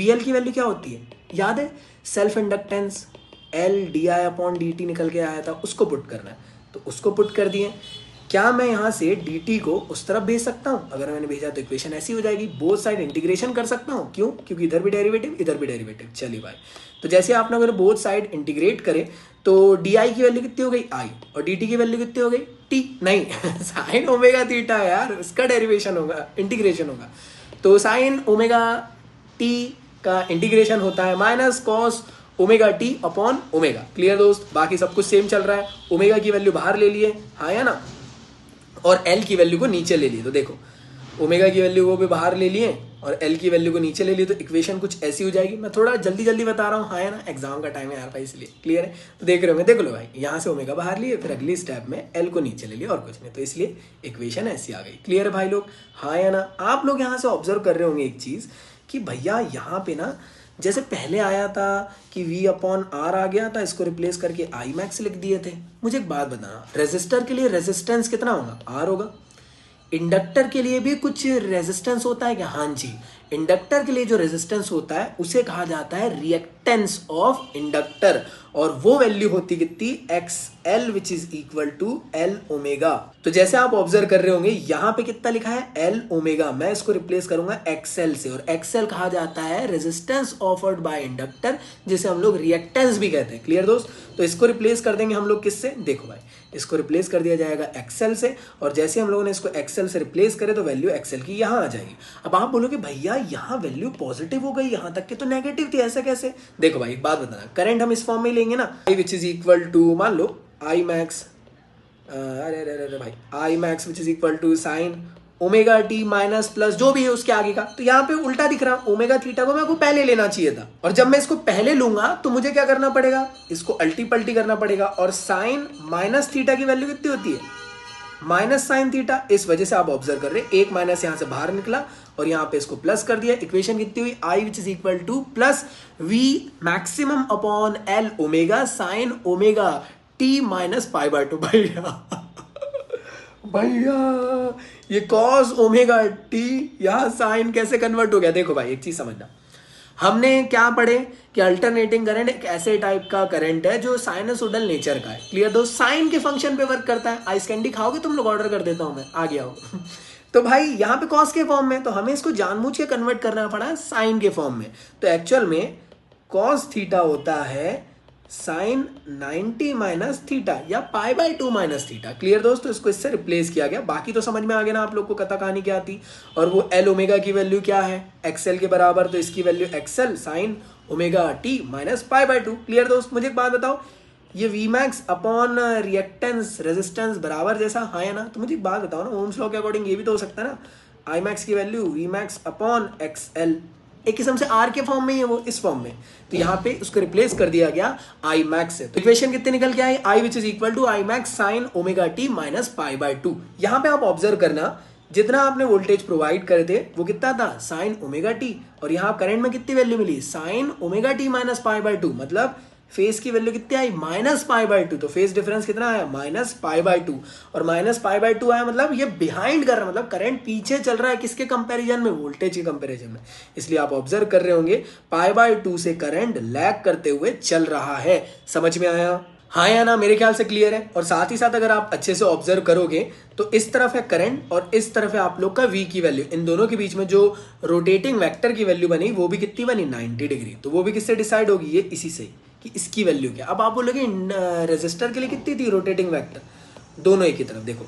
S1: एल की वैल्यू क्या होती है? याद है, self inductance L D I upon D T निकल के आया था, उसको पुट करना है, तो उसको पुट कर दिए। क्या मैं यहाँ से dt को उस तरफ भेज सकता हूँ? अगर मैंने भेजा तो इक्वेशन ऐसी हो जाएगी, बोथ साइड इंटीग्रेशन कर सकता हूँ। क्यों? क्योंकि इधर भी डेरिवेटिव इधर भी डेरिवेटिव। चलिए भाई, तो जैसे आपने अगर बोथ साइड इंटीग्रेट करे तो di की वैल्यू कितनी हो गई i, और dt की वैल्यू कितनी हो गई t, नहीं साइन ओमेगा थीटा यार, इसका डेरिवेशन होगा, इंटीग्रेशन होगा। तो साइन ओमेगा t का इंटीग्रेशन होता है minus cos omega T upon omega. Clear दोस्त? बाकी सब कुछ सेम चल रहा है। ओमेगा की वैल्यू बाहर ले लिए, हाँ या ना, और एल की वैल्यू को नीचे ले लिए। तो देखो ओमेगा की वैल्यू को भी बाहर ले लिए और एल की वैल्यू को नीचे ले लिए, तो इक्वेशन कुछ ऐसी हो जाएगी। मैं थोड़ा जल्दी जल्दी बता रहा हूँ, हाँ है ना, एग्जाम का टाइम है यार भाई, इसलिए। क्लियर है? तो देख रहे हो, मैं देख लो भाई, यहाँ से ओमेगा बाहर लिए, फिर अगली स्टेप में एल को नीचे ले लिया और कुछ नहीं, तो इसलिए इक्वेशन ऐसी आ गई। क्लियर है भाई लोग? हाँ या ना? आप लोग यहाँ से ऑब्जर्व कर रहे होंगे एक चीज कि भैया यहाँ पे ना जैसे पहले आया था कि v अपॉन आर आ गया था, इसको रिप्लेस करके आई मैक्स लिख दिए थे। मुझे एक बात बताना, रेजिस्टर के लिए रेजिस्टेंस कितना होगा? आर होगा। इंडक्टर के लिए भी कुछ रेजिस्टेंस होता है क्या? हाँ जी, इंडक्टर के लिए जो रेजिस्टेंस होता है उसे कहा जाता है रिएक्टेंस ऑफ इंडक्टर, और वो वैल्यू होती कितनी? XL which is equal to L omega. तो जैसे आप ऑब्जर्व कर रहे होंगे यहाँ पे कितना लिखा है? L omega. मैं इसको रिप्लेस करूंगा XL से, और XL कहा जाता है रेजिस्टेंस ऑफर्ड बाय इंडक्टर, जिसे हम लोग रिएक्टेंस भी कहते हैं। क्लियर दोस्त? तो इसको रिप्लेस कर देंगे हम लोग किससे? देखो भाई, इसको रिप्लेस कर दिया जाएगा XL से, और जैसे हम लोगों ने इसको XL से रिप्लेस करे तो वैल्यू XL की यहाँ आ जाएगी। अब आप बोलोगे भैया यहाँ वैल्यू पॉजिटिव हो गई, यहाँ तक के तो नेगेटिव थी, ऐसा कैसे? देखो भाई, एक बात बताना, करंट हम इस फॉर्म में लेंगे ना, I which is equal to, मान लो I मैक्स, अरे भाई, I max which is equal to sine omega T minus plus जो भी है उसके आगे का। तो यहाँ पे उल्टा दिख रहा, ओमेगा थीटा को मेरे को पहले लेना चाहिए था, और जब मैं इसको पहले लूंगा तो मुझे क्या करना पड़ेगा, इसको अल्टी पल्टी करना पड़ेगा। और साइन माइनस थीटा की वैल्यू कितनी होती है, माइनस साइन थीटा। इस वजह से आप ऑब्जर्व कर रहे हैं एक माइनस यहां से बाहर निकला और यहाँ पे इसको प्लस कर दिया। इक्वेशन कितनी हुई, i which is equal to plus V maximum upon L omega sine omega T minus pi by 2। भैया ये कॉस ओमेगा टी यहाँ साइन कैसे कन्वर्ट हो गया। देखो भाई एक चीज समझना, हमने क्या पढ़े कि अल्टरनेटिंग करंट एक ऐसे टाइप का करंट है जो साइनसोइडल नेचर का है। क्लियर दोस्त, साइन के फंक्शन पे वर्क करता है। आइस कैंडी खाओगे तुम लोग, ऑर्डर कर देता हूं मैं, आ गया हो। तो भाई यहाँ पे कॉस के फॉर्म में, तो हमें इसको जानबूझ के कन्वर्ट करना पड़ा साइन के फॉर्म में। तो एक्चुअल में कॉस थीटा होता है साइन 90 माइनस थीटा या पाई बाय 2 माइनस थीटा। क्लियर दोस्तों, इसको इससे रिप्लेस किया गया। बाकी तो समझ में आ गया ना आप लोग को कथा कहानी क्या थी। और वो एल ओमेगा की वैल्यू क्या है, एक्सएल के बराबर, तो इसकी value XL sine omega T minus pi by 2। Clear दोस्त, मुझे एक बात बताओ, ये V max upon reactance resistance बराबर जैसा है ना, तो मुझे एक बात बताओ ना, ओम्स लॉ के अकॉर्डिंग ये भी तो हो सकता है ना, आई मैक्स की value V max upon XL, एक किस्म से आर के फॉर्म में ही है वो, इस फॉर्म में। तो यहाँ पे उसको रिप्लेस कर दिया गया आई मैक्स से। तो इक्वेशन कितने निकल के आई, आई which is equal to I max sine omega T minus pi by 2। यहाँ पे आप ऑब्जर्व करना, जितना आपने वोल्टेज प्रोवाइड करे थे वो कितना था, साइन ओमेगा टी, और यहाँ करंट में कितनी वैल्यू मिली, sine omega T minus pi by 2, मतलब फेस की वैल्यू कितनी आई, माइनस पाई बाय 2। तो फेस डिफरेंस कितना आया, माइनस पाई बाय 2, और माइनस पाई बाय 2 आया, मतलब ये बिहाइंड कर रहा है, मतलब करंट पीछे चल रहा है किसके कंपैरिजन में, वोल्टेज के कंपैरिजन में। इसलिए आप ऑब्जर्व कर रहे होंगे पाई बाय 2 से करंट लैग करते हुए चल रहा है। समझ में आया, हाँ या ना, मेरे ख्याल से क्लियर है। और साथ ही साथ अगर आप अच्छे से ऑब्जर्व करोगे तो इस तरफ है करंट और इस तरफ है आप लोग का V की वैल्यू। इन दोनों के बीच में जो रोटेटिंग वेक्टर की वैल्यू बनी वो भी कितनी बनी, 90 डिग्री। तो वो भी किससे डिसाइड होगी, ये इसी से, कि इसकी वैल्यू क्या। अब आप बोलोगे रेजिस्टर के लिए कितनी थी रोटेटिंग वेक्टर, दोनों एक ही तरफ। देखो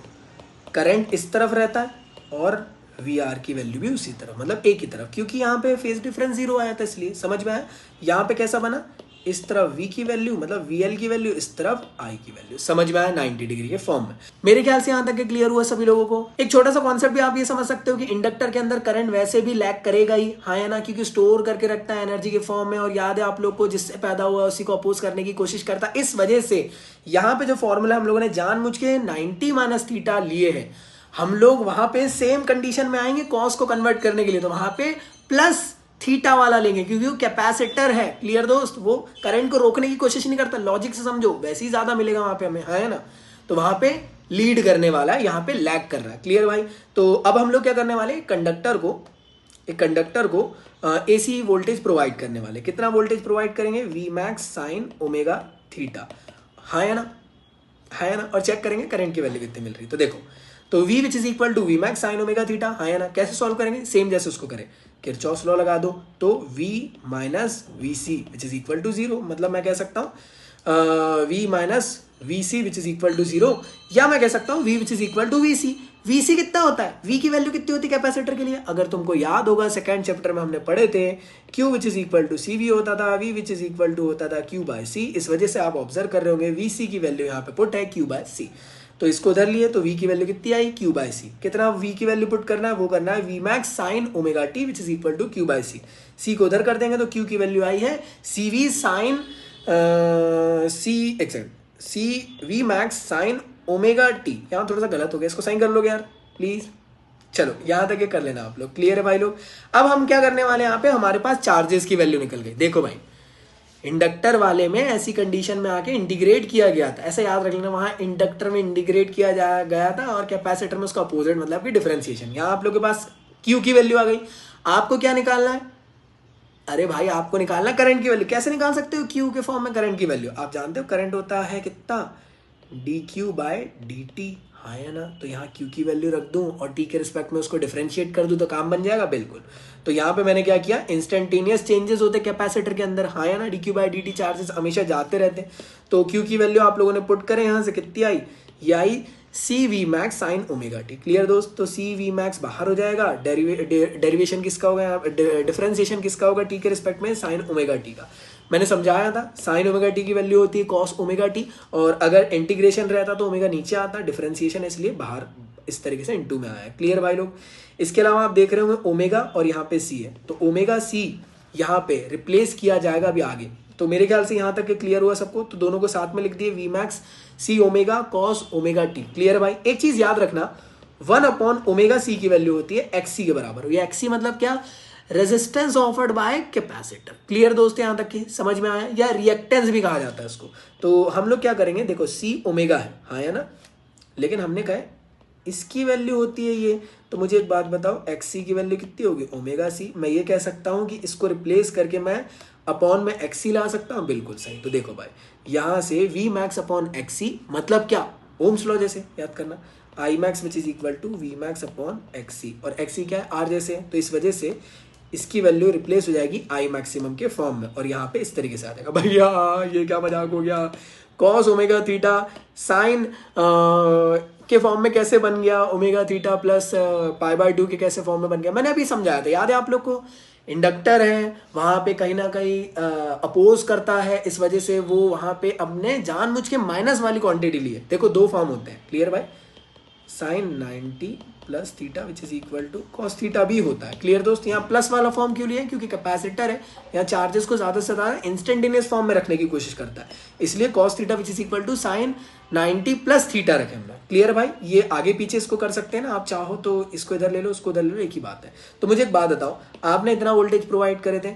S1: करंट इस तरफ रहता है और VR की वैल्यू भी उसी तरफ, मतलब एक ही तरफ, क्योंकि यहाँ पे फेज डिफरेंस 0 आया था, इसलिए। समझ में आया, यहाँ पे कैसा बना, इस तरफ V की वैल्यू मतलब VL की वैल्यू, इस तरफ I की वैल्यू। समझ में आया, 90 डिग्री के फॉर्म में। मेरे ख्याल से यहाँ तक क्लियर हुआ सभी लोगों को। एक छोटा सा कॉन्सेप्ट भी आप ये समझ सकते हो कि इंडक्टर के अंदर करंट वैसे भी लैग करेगा ही, हाँ या ना, क्योंकि स्टोर करके रखता है एनर्जी के फॉर्म में। और याद है आप लोग को, जिससे पैदा हुआ उसी को अपोज करने की कोशिश करता है। इस वजह से यहाँ पे जो फॉर्मूला हम लोगों ने जानबूझ के 90 माइनस थीटा लिए है, हम लोग वहां पे सेम कंडीशन में आएंगे कॉस को कन्वर्ट करने के लिए, तो वहां पे प्लस थीटा वाला लेंगे, क्योंकि वो कैपेसिटर है। क्लियर दोस्त, वो करंट को रोकने की कोशिश नहीं करता, लॉजिक से समझो, वैसे ही ज्यादा मिलेगा वहां पे हमें, है ना। तो वहां पे लीड करने वाला है, यहाँ पे लैग कर रहा है। क्लियर भाई, तो अब हम लोग क्या करने वाले, एक कंडक्टर को AC वोल्टेज प्रोवाइड करने वाले। कितना वोल्टेज प्रोवाइड करेंगे, V max sine omega theta, है ना, है ना। और चेक करेंगे करंट की वैल्यू कितनी मिल रही। तो देखो, तो V which is equal to V max sine omega theta, है ना। कैसे सॉल्व करेंगे, सेम जैसे उसको करें, किरचॉफ लॉ लगा दो। तो V minus V C which is equal to 0, मतलब मैं कह सकता हूँ V minus V C which is equal to 0, या मैं कह सकता हूँ V which is equal to V C. VC कितना होता है, V की वैल्यू कितनी होती है कैपेसिटर के लिए, अगर तुमको याद होगा सेकंड चैप्टर में हमने पढ़े थे, Q which is equal to CV होता था, V which is equal to होता था Q बाय C। इस वजह से आप ऑब्जर्व कर रहे होंगे VC की वैल्यू यहाँ पे पुट है Q बाय C। तो इसको उधर लिए तो V की वैल्यू कितनी आई, Q बाय C। कितना V की वैल्यू पुट करना है, वो करना है V max sine omega T which is equal to Q by C। C को उधर कर देंगे तो Q की वैल्यू आई है CV sine CV max sine omega T. यहाँ थोड़ा सा गलत हो गया, इसको साइन कर लोगे यार प्लीज। चलो यहाँ तक ये कर लेना आप लोग, क्लियर है भाई लोग। अब हम क्या करने वाले हैं, यहाँ पे हमारे पास चार्जेस की वैल्यू निकल गई। देखो भाई, इंडक्टर वाले में ऐसी कंडीशन में आके इंटीग्रेट किया गया था, ऐसा याद रख लेना, वहां इंडक्टर में इंटीग्रेट किया गया था और कैपेसिटर में उसका अपोजिट, मतलब कि डिफरेंशिएशन। यहाँ आप लोग के पास Q की वैल्यू आ गई। आपको क्या निकालना है, अरे भाई आपको निकालना करंट की वैल्यू। कैसे निकाल सकते हो Q के फॉर्म में करंट की वैल्यू, आप जानते हो करंट होता है कितना, dQ बाय dt, हाँ या ना। तो यहाँ Q की वैल्यू रख दूं और T के रिस्पेक्ट में उसको डिफरेंशिएट कर दूं तो काम बन जाएगा, बिल्कुल। तो यहाँ पे मैंने क्या किया, इंस्टेंटेनियस चेंजेस होते कैपेसिटर के अंदर, हाँ या ना, dQ बाय dt चार्जेस हमेशा जाते रहते। तो Q की वैल्यू आप लोगों ने पुट करें, यहाँ से कितनी आई, ये आई CV max sine omega T. Clear दोस्त, तो CV मैक्स बाहर हो जाएगा, डेरिवेशन किसका होगा, डिफरेंशिएशन किसका होगा T के रिस्पेक्ट में, साइन ओमेगा टी का। मैंने समझाया था साइन ओमेगा टी की वैल्यू होती है कॉस ओमेगा टी, और अगर इंटीग्रेशन रहता तो ओमेगा नीचे आता, डिफरेंशिएशन इसलिए बाहर इस तरीके से इनटू में आया है। क्लियर भाई लोग। इसके अलावा आप देख रहे होंगे ओमेगा और यहाँ पे सी है, तो ओमेगा सी यहाँ पे रिप्लेस किया जाएगा अभी आगे। तो मेरे ख्याल से यहाँ तक के क्लियर हुआ सबको, तो दोनों को साथ में लिख दिए V max C omega cos omega T. Clear भाई। एक चीज याद रखना, 1 अपॉन ओमेगा सी की वैल्यू होती है एक्सी के बराबर। ये एक्सी मतलब क्या, resistance offered by capacitor. Clear दोस्त, यहां तक की समझ में आया, या रिएक्टेंस भी कहा जाता है इसको। तो हम लोग क्या करेंगे, देखो सी ओमेगा है, हाँ है ना, लेकिन हमने कहा इसकी वैल्यू होती है ये, तो मुझे एक बात बताओ एक्सी की वैल्यू कितनी होगी, ओमेगा सी। मैं ये कह सकता हूं कि इसको रिप्लेस करके मैं अपॉन में एक्सी ला सकता हूं, बिल्कुल सही। तो देखो भाई यहां से वी मैक्स अपॉन एक्सी मतलब क्या, ओम्स लॉ जैसे याद करना, I max which is equal to V max upon XC, और एक्सी क्या है, आर जैसे, तो इस वजह से इसकी वैल्यू रिप्लेस हो जाएगी आई मैक्सिमम के फॉर्म में, और यहाँ पे इस तरीके से आ जाएगा। भैया ये क्या मजाक हो गया, कॉस ओमेगा थीटा साइन के फॉर्म में कैसे बन गया, omega theta plus pi by 2 के कैसे फॉर्म में बन गया, मैंने अभी समझाया था, याद है आप लोग को। इंडक्टर है वहां पे कहीं ना कहीं अपोज करता है, इस वजह से वो वहां पे अपने जानबूझ के माइनस वाली क्वांटिटी ली है। देखो दो फॉर्म होते हैं, क्लियर भाई, sine 90 plus theta which is equal to cos theta भी होता है। क्लियर दोस्त। यहाँ प्लस वाला फॉर्म क्यों लिया, क्योंकि कैपेसिटर है, यहाँ चार्जेस को ज्यादा से ज्यादा इंस्टेंटेनियस फॉर्म में रखने की कोशिश करता है, इसलिए cos theta which is equal to sine 90 plus theta रखे हमने। क्लियर भाई। ये आगे पीछे इसको कर सकते हैं ना, आप चाहो तो इसको इधर ले लो, उसको इधर ले लो, एक ही बात है। तो मुझे एक बात बताओ, आपने इतना वोल्टेज प्रोवाइड करे थे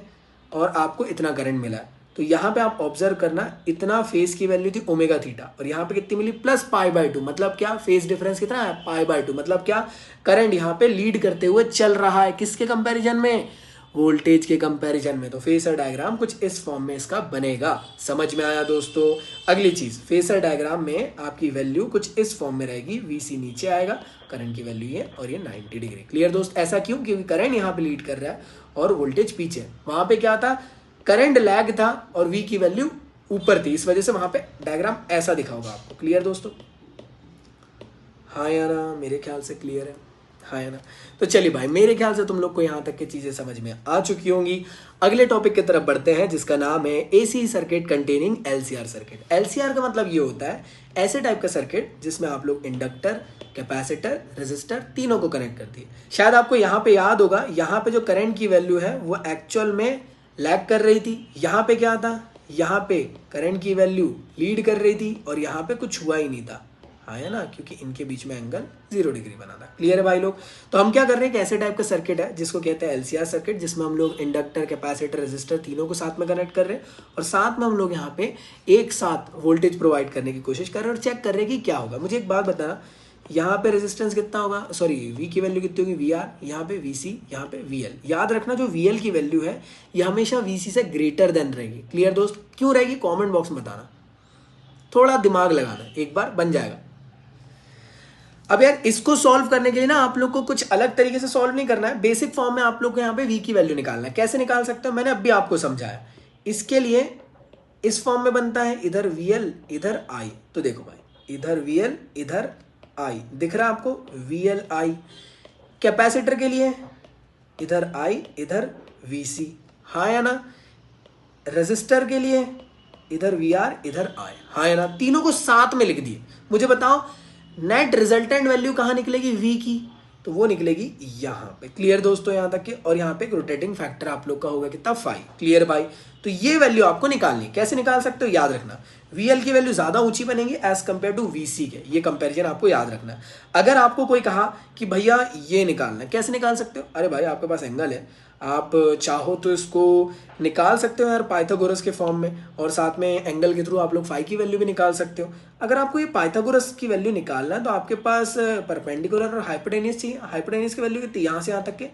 S1: और आपको इतना करंट मिला है, तो यहाँ पे आप ऑब्जर्व करना, इतना फेज की वैल्यू थी ओमेगा थीटा, और यहाँ पे कितनी मिली, प्लस पाई बाय 2, मतलब क्या, फेज डिफरेंस कितना है, पाई बाय 2, मतलब क्या, करंट यहाँ पे लीड करते हुए चल रहा है, किसके कंपैरिजन में, वोल्टेज के कंपैरिजन में। तो फेसर डायग्राम कुछ इस फॉर्म में इसका बनेगा। समझ में आया दोस्तों। अगली चीज, फेसर डायग्राम में आपकी वैल्यू कुछ इस फॉर्म में रहेगी, वीसी नीचे आएगा, करंट की वैल्यू ये, और ये 90 डिग्री। क्लियर दोस्त। ऐसा क्यों, क्योंकि करंट यहाँ पे लीड कर रहा है और वोल्टेज पीछे। वहां पे क्या था, करंट लैग था और वी की वैल्यू ऊपर थी, इस वजह से वहां पे डायग्राम ऐसा दिखा होगा आपको। क्लियर दोस्तों। हाँ या ना, मेरे ख्याल से क्लियर है, हाँ या ना। तो चलिए भाई, मेरे ख्याल से तुम लोग को यहां तक की चीजें समझ में आ चुकी होंगी। अगले टॉपिक की तरफ बढ़ते हैं, जिसका नाम है AC circuit containing LCR circuit. LCR का मतलब ये होता है ऐसे टाइप का सर्किट जिसमें आप लोग इंडक्टर, कैपेसिटर, रेजिस्टर तीनों को कनेक्ट करती है। शायद आपको यहाँ पे याद होगा, यहाँ पे जो करंट की वैल्यू है वो एक्चुअल में लैग कर रही थी, यहाँ पे क्या था, यहाँ पे करंट की वैल्यू लीड कर रही थी, और यहाँ पे कुछ हुआ ही नहीं था, हाँ है ना, क्योंकि इनके बीच में एंगल 0 डिग्री बना था। क्लियर है भाई लोग। तो हम क्या कर रहे हैं कि ऐसे टाइप का सर्किट है जिसको कहते हैं एलसीआर सर्किट, जिसमें हम लोग इंडक्टर, कैपेसिटर, रेजिस्टर तीनों को साथ में कनेक्ट कर रहे हैं, और साथ में हम लोग यहाँ पे एक साथ वोल्टेज प्रोवाइड करने की कोशिश कर रहे हैं और चेक कर रहे हैं कि क्या होगा। मुझे एक बात बताना, यहाँ पे रेजिस्टेंस कितना होगा, सॉरी वी की वैल्यू कितनी होगी, वी आर, यहाँ पे वी सी, यहाँ पे वी एल। याद रखना जो वी एल की वैल्यू है ये हमेशा वी सी से ग्रेटर देन रहेगी। क्लियर दोस्त। क्यों रहेगी, कमेंट बॉक्स में बताना, थोड़ा दिमाग लगाना, एक बार बन जाएगा। अब यार इसको सॉल्व करने के लिए ना आप लोग को कुछ अलग तरीके से सॉल्व नहीं करना है, बेसिक फॉर्म में आप लोग को यहाँ पे वी की वैल्यू निकालना है। कैसे निकाल सकते हो, मैंने अभी आपको समझाया। इसके लिए इस फॉर्म में बनता है, इधर वी एल इधर आई। तो देखो भाई, इधर वी एल इधर आई, दिख रहा है आपको, वी एल आई। कैपेसिटर के लिए इधर आई इधर वी सी, हाँ या ना। रेजिस्टर के लिए इधर वी आर इधर आई, हाँ या ना। तीनों को साथ में लिख दिए। मुझे बताओ नेट रिजल्टेंट वैल्यू कहां निकलेगी, वी की, तो वो निकलेगी यहां पे। क्लियर दोस्तों यहां तक के। और यहां पे एक रोटेटिंग फैक्टर आप लोग का होगा कितना, 5। क्लियर भाई। तो ये वैल्यू आपको निकालनी, कैसे निकाल सकते हो, याद रखना, VL की वैल्यू ज्यादा ऊंची बनेगी एज कंपेयर टू VC के, ये कंपैरिजन आपको याद रखना है। अगर आपको कोई कहा कि भैया ये निकालना है, कैसे निकाल सकते हो, अरे भाई आपके पास एंगल है, आप चाहो तो इसको निकाल सकते हो यार पाइथागोरस के फॉर्म में, और साथ में एंगल के थ्रू आप लोग फाई की वैल्यू भी निकाल सकते हो। अगर आपको ये पाइथागोरस की वैल्यू निकालना है तो आपके पास परपेंडिकुलर और हाइपोटेनियस चाहिए। हाइपोटेनियस की वैल्यू कितनी, यहाँ से यहाँ तक के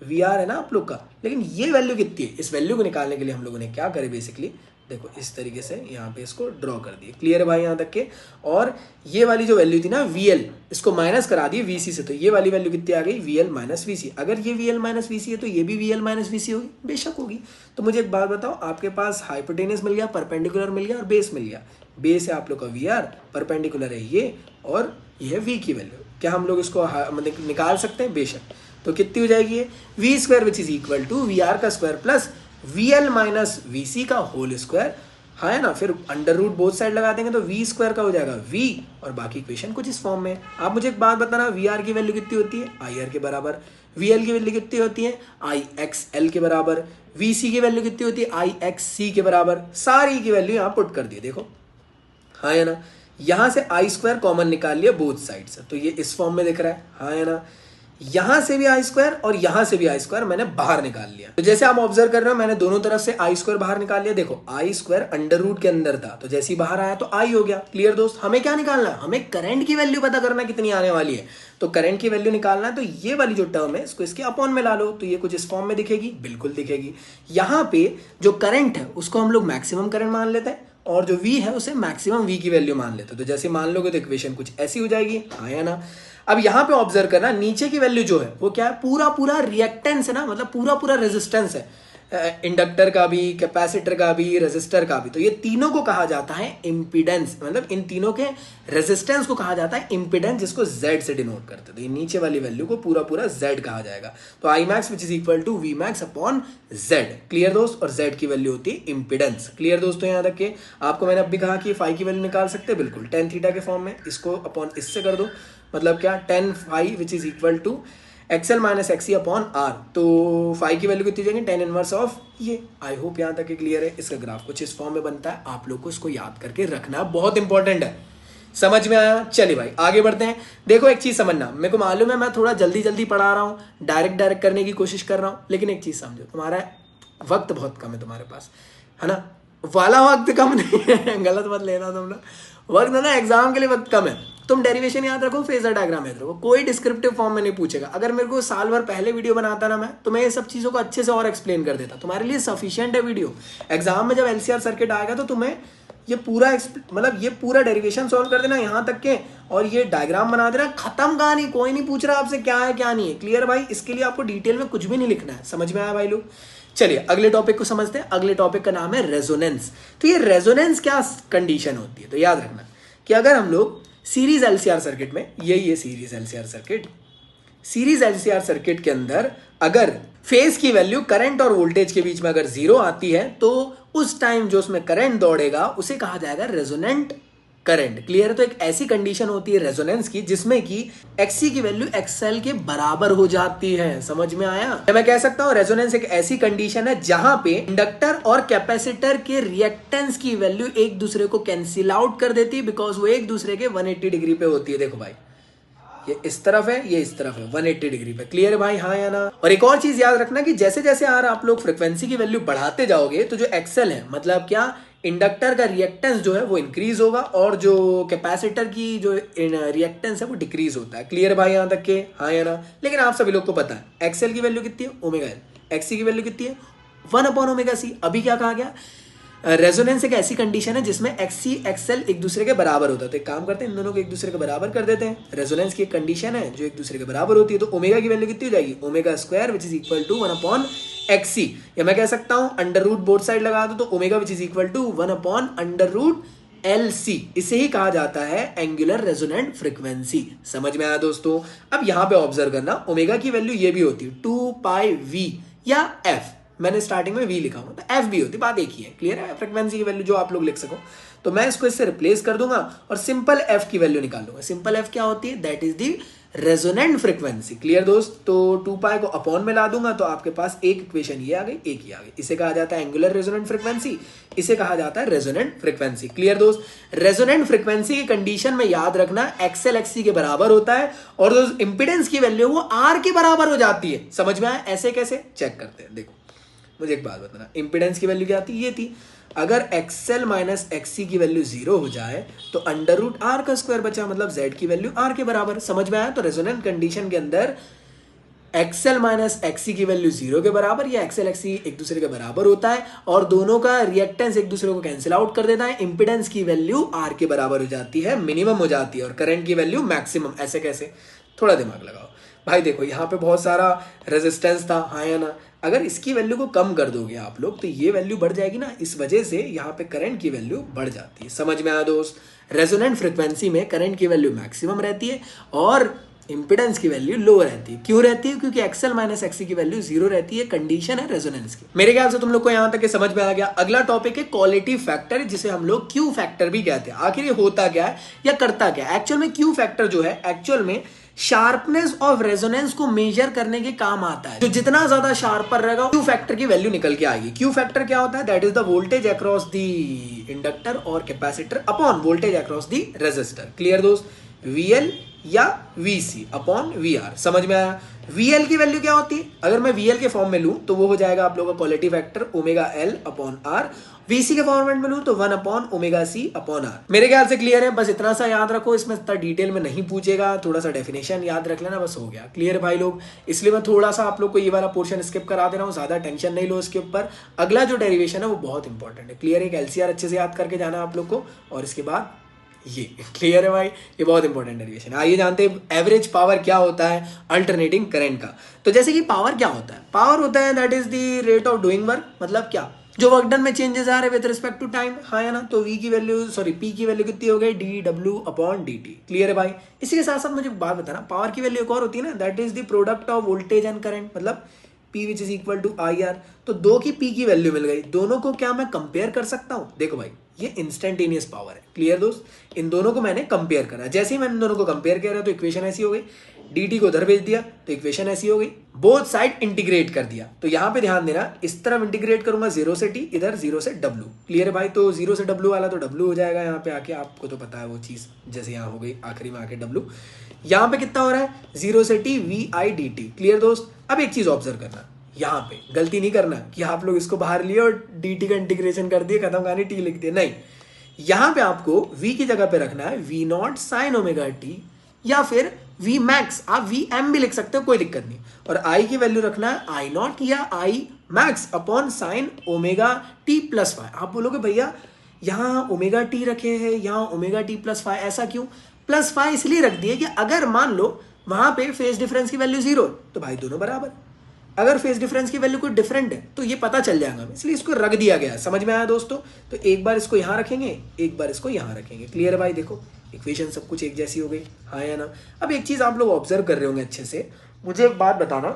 S1: VR है ना आप लोग का, लेकिन ये वैल्यू कितनी है, इस वैल्यू को निकालने के लिए हम लोगों ने क्या करे, बेसिकली देखो इस तरीके से यहाँ पे इसको ड्रॉ कर दिए। क्लियर है भाई यहाँ तक के। और ये वाली जो वैल्यू थी ना VL, इसको माइनस करा दिए VC से, तो ये वाली वैल्यू कितनी आ गई, VL माइनस VC। अगर ये VL माइनस VC है तो ये भी VL माइनस VC होगी, बेशक होगी। तो मुझे एक बात बताओ, आपके पास हाइपोटेनियस मिल गया, परपेंडिकुलर मिल गया और बेस मिल गया। बेस है आप लोग का VR, परपेंडिकुलर है ये, और ये है V की वैल्यू। क्या हम लोग इसको मतलब निकाल सकते हैं, बेशक। तो कितनी हो जाएगी ये, V square which is equal to VR का square plus VL minus VC का होल स्क्वायर। हाँ है ना, फिर अंडर रूट बोथ साइड लगा देंगे तो वी स्क्वायर का हो जाएगा वी, और बाकी इक्वेशन कुछ इस फॉर्म में। आप मुझे एक बात बताना, वी आर की वैल्यू कितनी होती है, आई आर के बराबर। वी एल की वैल्यू कितनी होती है, आई एक्स एल के बराबर। वी सी की वैल्यू कितनी होती है, आई एक्स सी के बराबर। सारी की वैल्यू यहाँ पुट कर दी, देखो हाँ है ना। यहां से आई स्क्वायर कॉमन निकाल लिया बोथ साइड से, तो ये इस फॉर्म में दिख रहा है, हाँ है ना। यहां से भी आई स्क्वायर और यहां से भी आई स्क्वायर मैंने बाहर निकाल लिया। तो जैसे आप ऑब्जर्व कर रहे हो, मैंने दोनों तरफ से आई स्क्वायर बाहर निकाल लिया। देखो आई स्क्वायर अंडर रूट के अंदर था, तो जैसे ही बाहर आया तो आई हो गया। क्लियर दोस्त, हमें क्या निकालना है, हमें करंट की वैल्यू पता करना कितनी आने वाली है। तो करंट की वैल्यू निकालना है, तो ये वाली जो टर्म है इसको इसके अपॉन में ला लो, तो ये कुछ इस फॉर्म में दिखेगी, बिल्कुल दिखेगी। यहाँ पे जो करंट है उसको हम लोग मैक्सिमम करंट मान लेते हैं, और जो v है उसे मैक्सिमम v की वैल्यू मान लेते हैं। तो जैसे मान लोगे तो इक्वेशन कुछ ऐसी हो जाएगी, हाँ या ना। अब यहाँ पे ऑब्जर्व करना, नीचे की वैल्यू जो है वो क्या है, पूरा पूरा रिएक्टेंस है ना, मतलब पूरा पूरा रेजिस्टेंस है, इंडक्टर का भी, कैपेसिटर का भी, रेजिस्टर का भी। तो ये तीनों को कहा जाता है इम्पीडेंस, मतलब इन तीनों के रेजिस्टेंस को कहा जाता है इम्पीडेंस, जिसको Z से डिनोट करते हैं। तो ये नीचे वाली वैल्यू को पूरा पूरा Z कहा जाएगा। तो I max which is equal to V max upon Z। Clear दोस्त, और Z की वैल्यू होती है इम्पीडेंस। क्लियर दोस्तों, यहाँ तक के आपको मैंने अब भी कहा कि फाई की वैल्यू निकाल सकते हैं, बिल्कुल टेन थीटा के फॉर्म में। इसको अपॉन इससे कर दो, मतलब क्या, tan phi which is equal to XL minus XC upon R. तो फाइव की वैल्यू कितनी जाएगी, टेन इनवर्स ऑफ ये। आई होप यहाँ तक क्लियर है। इसका ग्राफ कुछ इस फॉर्म में बनता है, आप लोग को इसको याद करके रखना बहुत इंपॉर्टेंट है। समझ में आया? चलिए भाई आगे बढ़ते हैं। देखो एक चीज समझना, मेरे को मालूम है मैं थोड़ा जल्दी जल्दी पढ़ा रहा हूँ, डायरेक्ट करने की कोशिश कर रहा हूँ, लेकिन एक चीज समझो, तुम्हारा वक्त बहुत कम है तुम्हारे पास, है ना। वाला वक्त कम नहीं है, गलत मत लेना तुम ना, वक्त है ना, एग्जाम के लिए वक्त कम है। तुम डेरिवेशन याद रखो, फेजर डायग्राम याद रखो, कोई डिस्क्रिप्टिव फॉर्म में नहीं पूछेगा। अगर मेरे को साल भर पहले वीडियो बनाता ना मैं, तो मैं ये सब चीज़ों को अच्छे से और एक्सप्लेन कर देता। तुम्हारे लिए सफिशिएंट है वीडियो। एग्जाम में जब एलसीआर सर्किट आएगा तो तुम्हें ये पूरा मतलब ये पूरा डेरिवेशन सॉल्व कर देना यहाँ तक के, और ये डायग्राम बना देना, खत्म कहानी। कोई नहीं पूछ रहा आपसे क्या है क्या नहीं है। क्लियर भाई? इसके लिए आपको डिटेल में कुछ भी नहीं लिखना है। समझ में आया भाई लोग? चलिए अगले टॉपिक को समझते हैं। अगले टॉपिक का नाम है रेजोनेंस। तो ये रेजोनेंस क्या कंडीशन होती है, तो याद रखना कि अगर हम लोग सीरीज एलसीआर सर्किट में, यही है series LCR circuit, series LCR circuit के अंदर अगर फेज की वैल्यू करंट और वोल्टेज के बीच में अगर जीरो आती है, तो उस टाइम जो उसमें करंट दौड़ेगा उसे कहा जाएगा रेजोनेंट करंट। क्लियर है? तो एक ऐसी कंडीशन होती है रेजोनेंस की जिसमें कि एक्सी की वैल्यू एक्सएल के बराबर हो जाती है। समझ में आया? मैं कह सकता हूं रेजोनेंस एक ऐसी कंडीशन है जहां पे इंडक्टर और कैपेसिटर के रिएक्टेंस की वैल्यू एक दूसरे को कैंसिल आउट कर देती है, बिकॉज वो एक दूसरे के 180 डिग्री पे होती है। देखो भाई, ये इस तरफ है, ये इस तरफ है, 180 डिग्री पे। क्लियर है भाई? हाँ या ना? और एक और चीज याद रखना कि जैसे जैसे यार आप लोग फ्रिक्वेंसी की वैल्यू बढ़ाते जाओगे, तो जो एक्सएल है, मतलब क्या, इंडक्टर का रिएक्टेंस जो है वो इंक्रीज होगा, और जो कैपेसिटर की जो रिएक्टेंस है वो डिक्रीज होता है। क्लियर भाई यहाँ तक के? हाँ या ना? लेकिन आप सभी लोग को पता है एक्सएल की वैल्यू कितनी है, ओमेगा एल। एक्सी की वैल्यू कितनी है, 1/ओमेगा सी। अभी क्या कहा गया, रेजोनेंस एक ऐसी कंडीशन है जिसमें एक्सी एक्सएल एक दूसरे के बराबर होता है। तो एक काम करते हैं, इन दोनों को एक दूसरे के बराबर कर देते हैं। रेजोनेंस की एक कंडीशन है जो एक दूसरे के बराबर होती है। तो ओमेगा की वैल्यू कितनी हो जाएगी, omega square which is equal to 1/XC। या मैं कह सकता हूं अंडर रूट बोथ साइड लगा दो, तो omega which is equal to 1/√LC। इसे ही कहा जाता है एंगुलर रेजोनेंट फ्रीक्वेंसी। समझ में आया दोस्तों? अब यहां पे ऑब्जर्व करना, ओमेगा की वैल्यू ये भी होती है 2πV या f। मैंने स्टार्टिंग में v लिखा हूं, तो f भी होती, बात एक ही है। क्लियर है? फ्रीक्वेंसी की वैल्यू जो आप लोग लिख सको, तो मैं इसको इससे रिप्लेस कर दूंगा और सिंपल f की वैल्यू निकाल लूंगा। सिंपल f क्या होती है, that is the resonant frequency. Clear दोस्त? तो 2π को अपॉन में ला दूंगा, तो आपके पास एक इक्वेशन ये आ गई, एक ही आ गई। इसे कहा जाता है एंगुलर रेजोनेंट फ्रीक्वेंसी, इसे कहा जाता है रेजोनेंट फ्रीक्वेंसी। क्लियर दोस्त? रेजोनेंट फ्रीक्वेंसी की कंडीशन में याद रखना एक्सएल एक्सी के बराबर होता है, और जो इंपीडेंस की वैल्यू वो आर के बराबर हो जाती है। समझ में आया? ऐसे कैसे चेक करते हैं, देखो मुझे एक बात बताना, इंपीडेंस की वैल्यू क्या थी, ये थी। अगर एक्सएल माइनस एक्सी की वैल्यू 0 हो जाए तो √R का स्क्वायर बचा, मतलब Z की वैल्यू R के बराबर। समझ में आया? तो रेजोनेंट कंडीशन के अंदर एक्सएल माइनस एक्सी की वैल्यू 0 के बराबर, या एक्सएल एक्सी एक दूसरे के बराबर होता है, और दोनों का रिएक्टेंस एक दूसरे को कैंसिल आउट कर देता है। इंपीडेंस की वैल्यू R के बराबर हो जाती है, मिनिमम हो जाती है, और करंट की वैल्यू मैक्सिमम। ऐसे कैसे? थोड़ा दिमाग लगाओ भाई। देखो यहाँ पे बहुत सारा रेजिस्टेंस था, हाँ या ना? अगर इसकी वैल्यू को कम कर दोगे आप लोग, तो ये वैल्यू बढ़ जाएगी ना, इस वजह से यहाँ पे करंट की वैल्यू बढ़ जाती है। समझ में आया दोस्त? रेजोनेंट फ्रीक्वेंसी में करंट की वैल्यू मैक्सिमम रहती है, और इंपिडेंस की वैल्यू लो रहती है। क्यों रहती है? क्योंकि एक्सएल माइनस एक्सी की वैल्यू 0 रहती है। कंडीशन है रेजोनेंस की। मेरे ख्याल से तुम लोग को यहां तक समझ में आ गया। अगला टॉपिक है क्वालिटी फैक्टर, जिसे हम लोग क्यू फैक्टर भी कहते हैं। आखिर ये होता क्या है या करता क्या है? एक्चुअल में क्यू फैक्टर जो है एक्चुअल में शार्पनेस ऑफ रेजोनेंस को मेजर करने के काम आता है। जो जितना ज्यादा शार्पर रहेगा क्यू फैक्टर की वैल्यू निकल के आएगी। क्यू फैक्टर क्या होता है? That is the voltage across the inductor और capacitor upon voltage across the resistor. Clear दोस्त? VL या VC अपॉन VR। समझ में आया? VL की वैल्यू क्या होती है? अगर मैं VL के फॉर्म में लूं तो वो हो जाएगा आप लोगों का quality factor omega L upon R। VC के फॉर्मेट में लूं तो 1 upon omega C upon R। मेरे ख्याल से क्लियर है। बस इतना सा याद रखो, इसमें इतना डिटेल में नहीं पूछेगा, थोड़ा सा डेफिनेशन याद रख लेना, बस हो गया। क्लियर भाई लोग? इसलिए मैं थोड़ा सा आप लोग को ये वाला पोर्शन स्किप करा दे रहा हूँ, ज्यादा टेंशन नहीं लो इसके ऊपर। अगला जो डेरिवेशन है वो बहुत इंपॉर्टेंट है। क्लियर? एक LCR अच्छे से याद करके जाना है आप लोग को, और इसके बाद ये क्लियर है भाई, ये बहुत इंपॉर्टेंट डेरिवेशन है। आइए जानते हैं एवरेज पावर क्या होता है अल्टरनेटिंग करंट का। तो जैसे कि पावर क्या होता है? पावर होता है that is the rate of doing work. मतलब क्या? जो वर्क डन में चेंजेस आ रहे विद रिस्पेक्ट टू टाइम। हाँ है ना? तो P की वैल्यू कितनी हो गई? dW upon dt। क्लियर है भाई? इसी के साथ साथ मुझे बात बताना, पावर की वैल्यू एक और होती है ना, that is the product of voltage and current. मतलब P which is equal to IR। तो दो की P की वैल्यू मिल गई, दोनों को क्या मैं कंपेयर कर सकता हूं? देखो भाई, ये इंस्टेंटेनियस पावर है। क्लियर दोस्त? इन दोनों को मैंने कंपेयर करा। जैसे ही मैंने इन दोनों को कंपेयर किया तो इक्वेशन ऐसी हो गई। dt को उधर भेज दिया तो इक्वेशन ऐसी हो गई। बोथ साइड इंटीग्रेट कर दिया। तो यहां पे ध्यान देना, इस तरफ इंटीग्रेट करूंगा 0 से t, इधर 0 से w। क्लियर है भाई? तो 0 से w वाला तो w हो जाएगा यहाँ पे आके, आपको तो पता है वो चीज। जैसे यहाँ हो गई आखिरी में आके w। यहाँ पे कितना हो रहा है? 0 से t vi dt। क्लियर दोस्त? अब एक चीज ऑब्जर्व करना, यहाँ पे गलती नहीं करना कि आप लोग इसको बाहर लिए और dt का इंटीग्रेशन कर दिए, खत्म कहानी, t लिख दिए। नहीं, यहां पे आपको v की जगह पे रखना है v0 sin ओमेगा t, या फिर v max, आप vm भी लिख सकते हो, कोई दिक्कत नहीं। और i की वैल्यू रखना है i0 या i max upon sine omega t plus five. आप बोलोगे भैया यहाँ ओमेगा t रखे हैं, यहाँ ओमेगा t प्लस फाइव, ऐसा क्यों? प्लस फाइव इसलिए रख दिए कि अगर मान लो वहां पे फेज डिफरेंस की वैल्यू 0 तो भाई दोनों बराबर। अगर फेज डिफरेंस की वैल्यू कोई डिफरेंट है तो ये पता चल जाएगा, इसलिए इसको रख दिया गया। समझ में आया दोस्तों? तो एक बार इसको यहां रखेंगे, एक बार इसको यहां रखेंगे। क्लियर है भाई? देखो इक्वेशन सब कुछ एक जैसी हो गई, हाँ या ना? अब एक चीज आप लोग ऑब्जर्व कर रहे होंगे अच्छे से, मुझे एक बात बताना,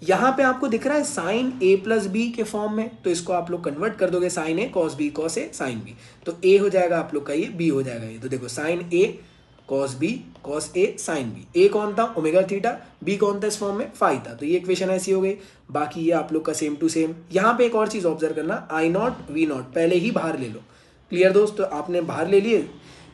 S1: यहां पे आपको दिख रहा है साइन a प्लस बी के फॉर्म में, तो इसको आप लोग कन्वर्ट कर दोगे sine a cos b cos a sine b। तो a हो जाएगा आप लोग का ये, b हो जाएगा ये। तो देखो sine a cos B cos A sine B. A कौन था? Omega theta. बी कौन था इस फॉर्म में? फाई था। तो ये इक्वेशन ऐसी हो गई। बाकी ये आप लोग का सेम टू सेम। यहाँ पे एक और चीज ऑब्जर्व करना, आई नॉट वी नॉट पहले ही बाहर ले लो। क्लियर दोस्त? तो आपने बाहर ले लिए,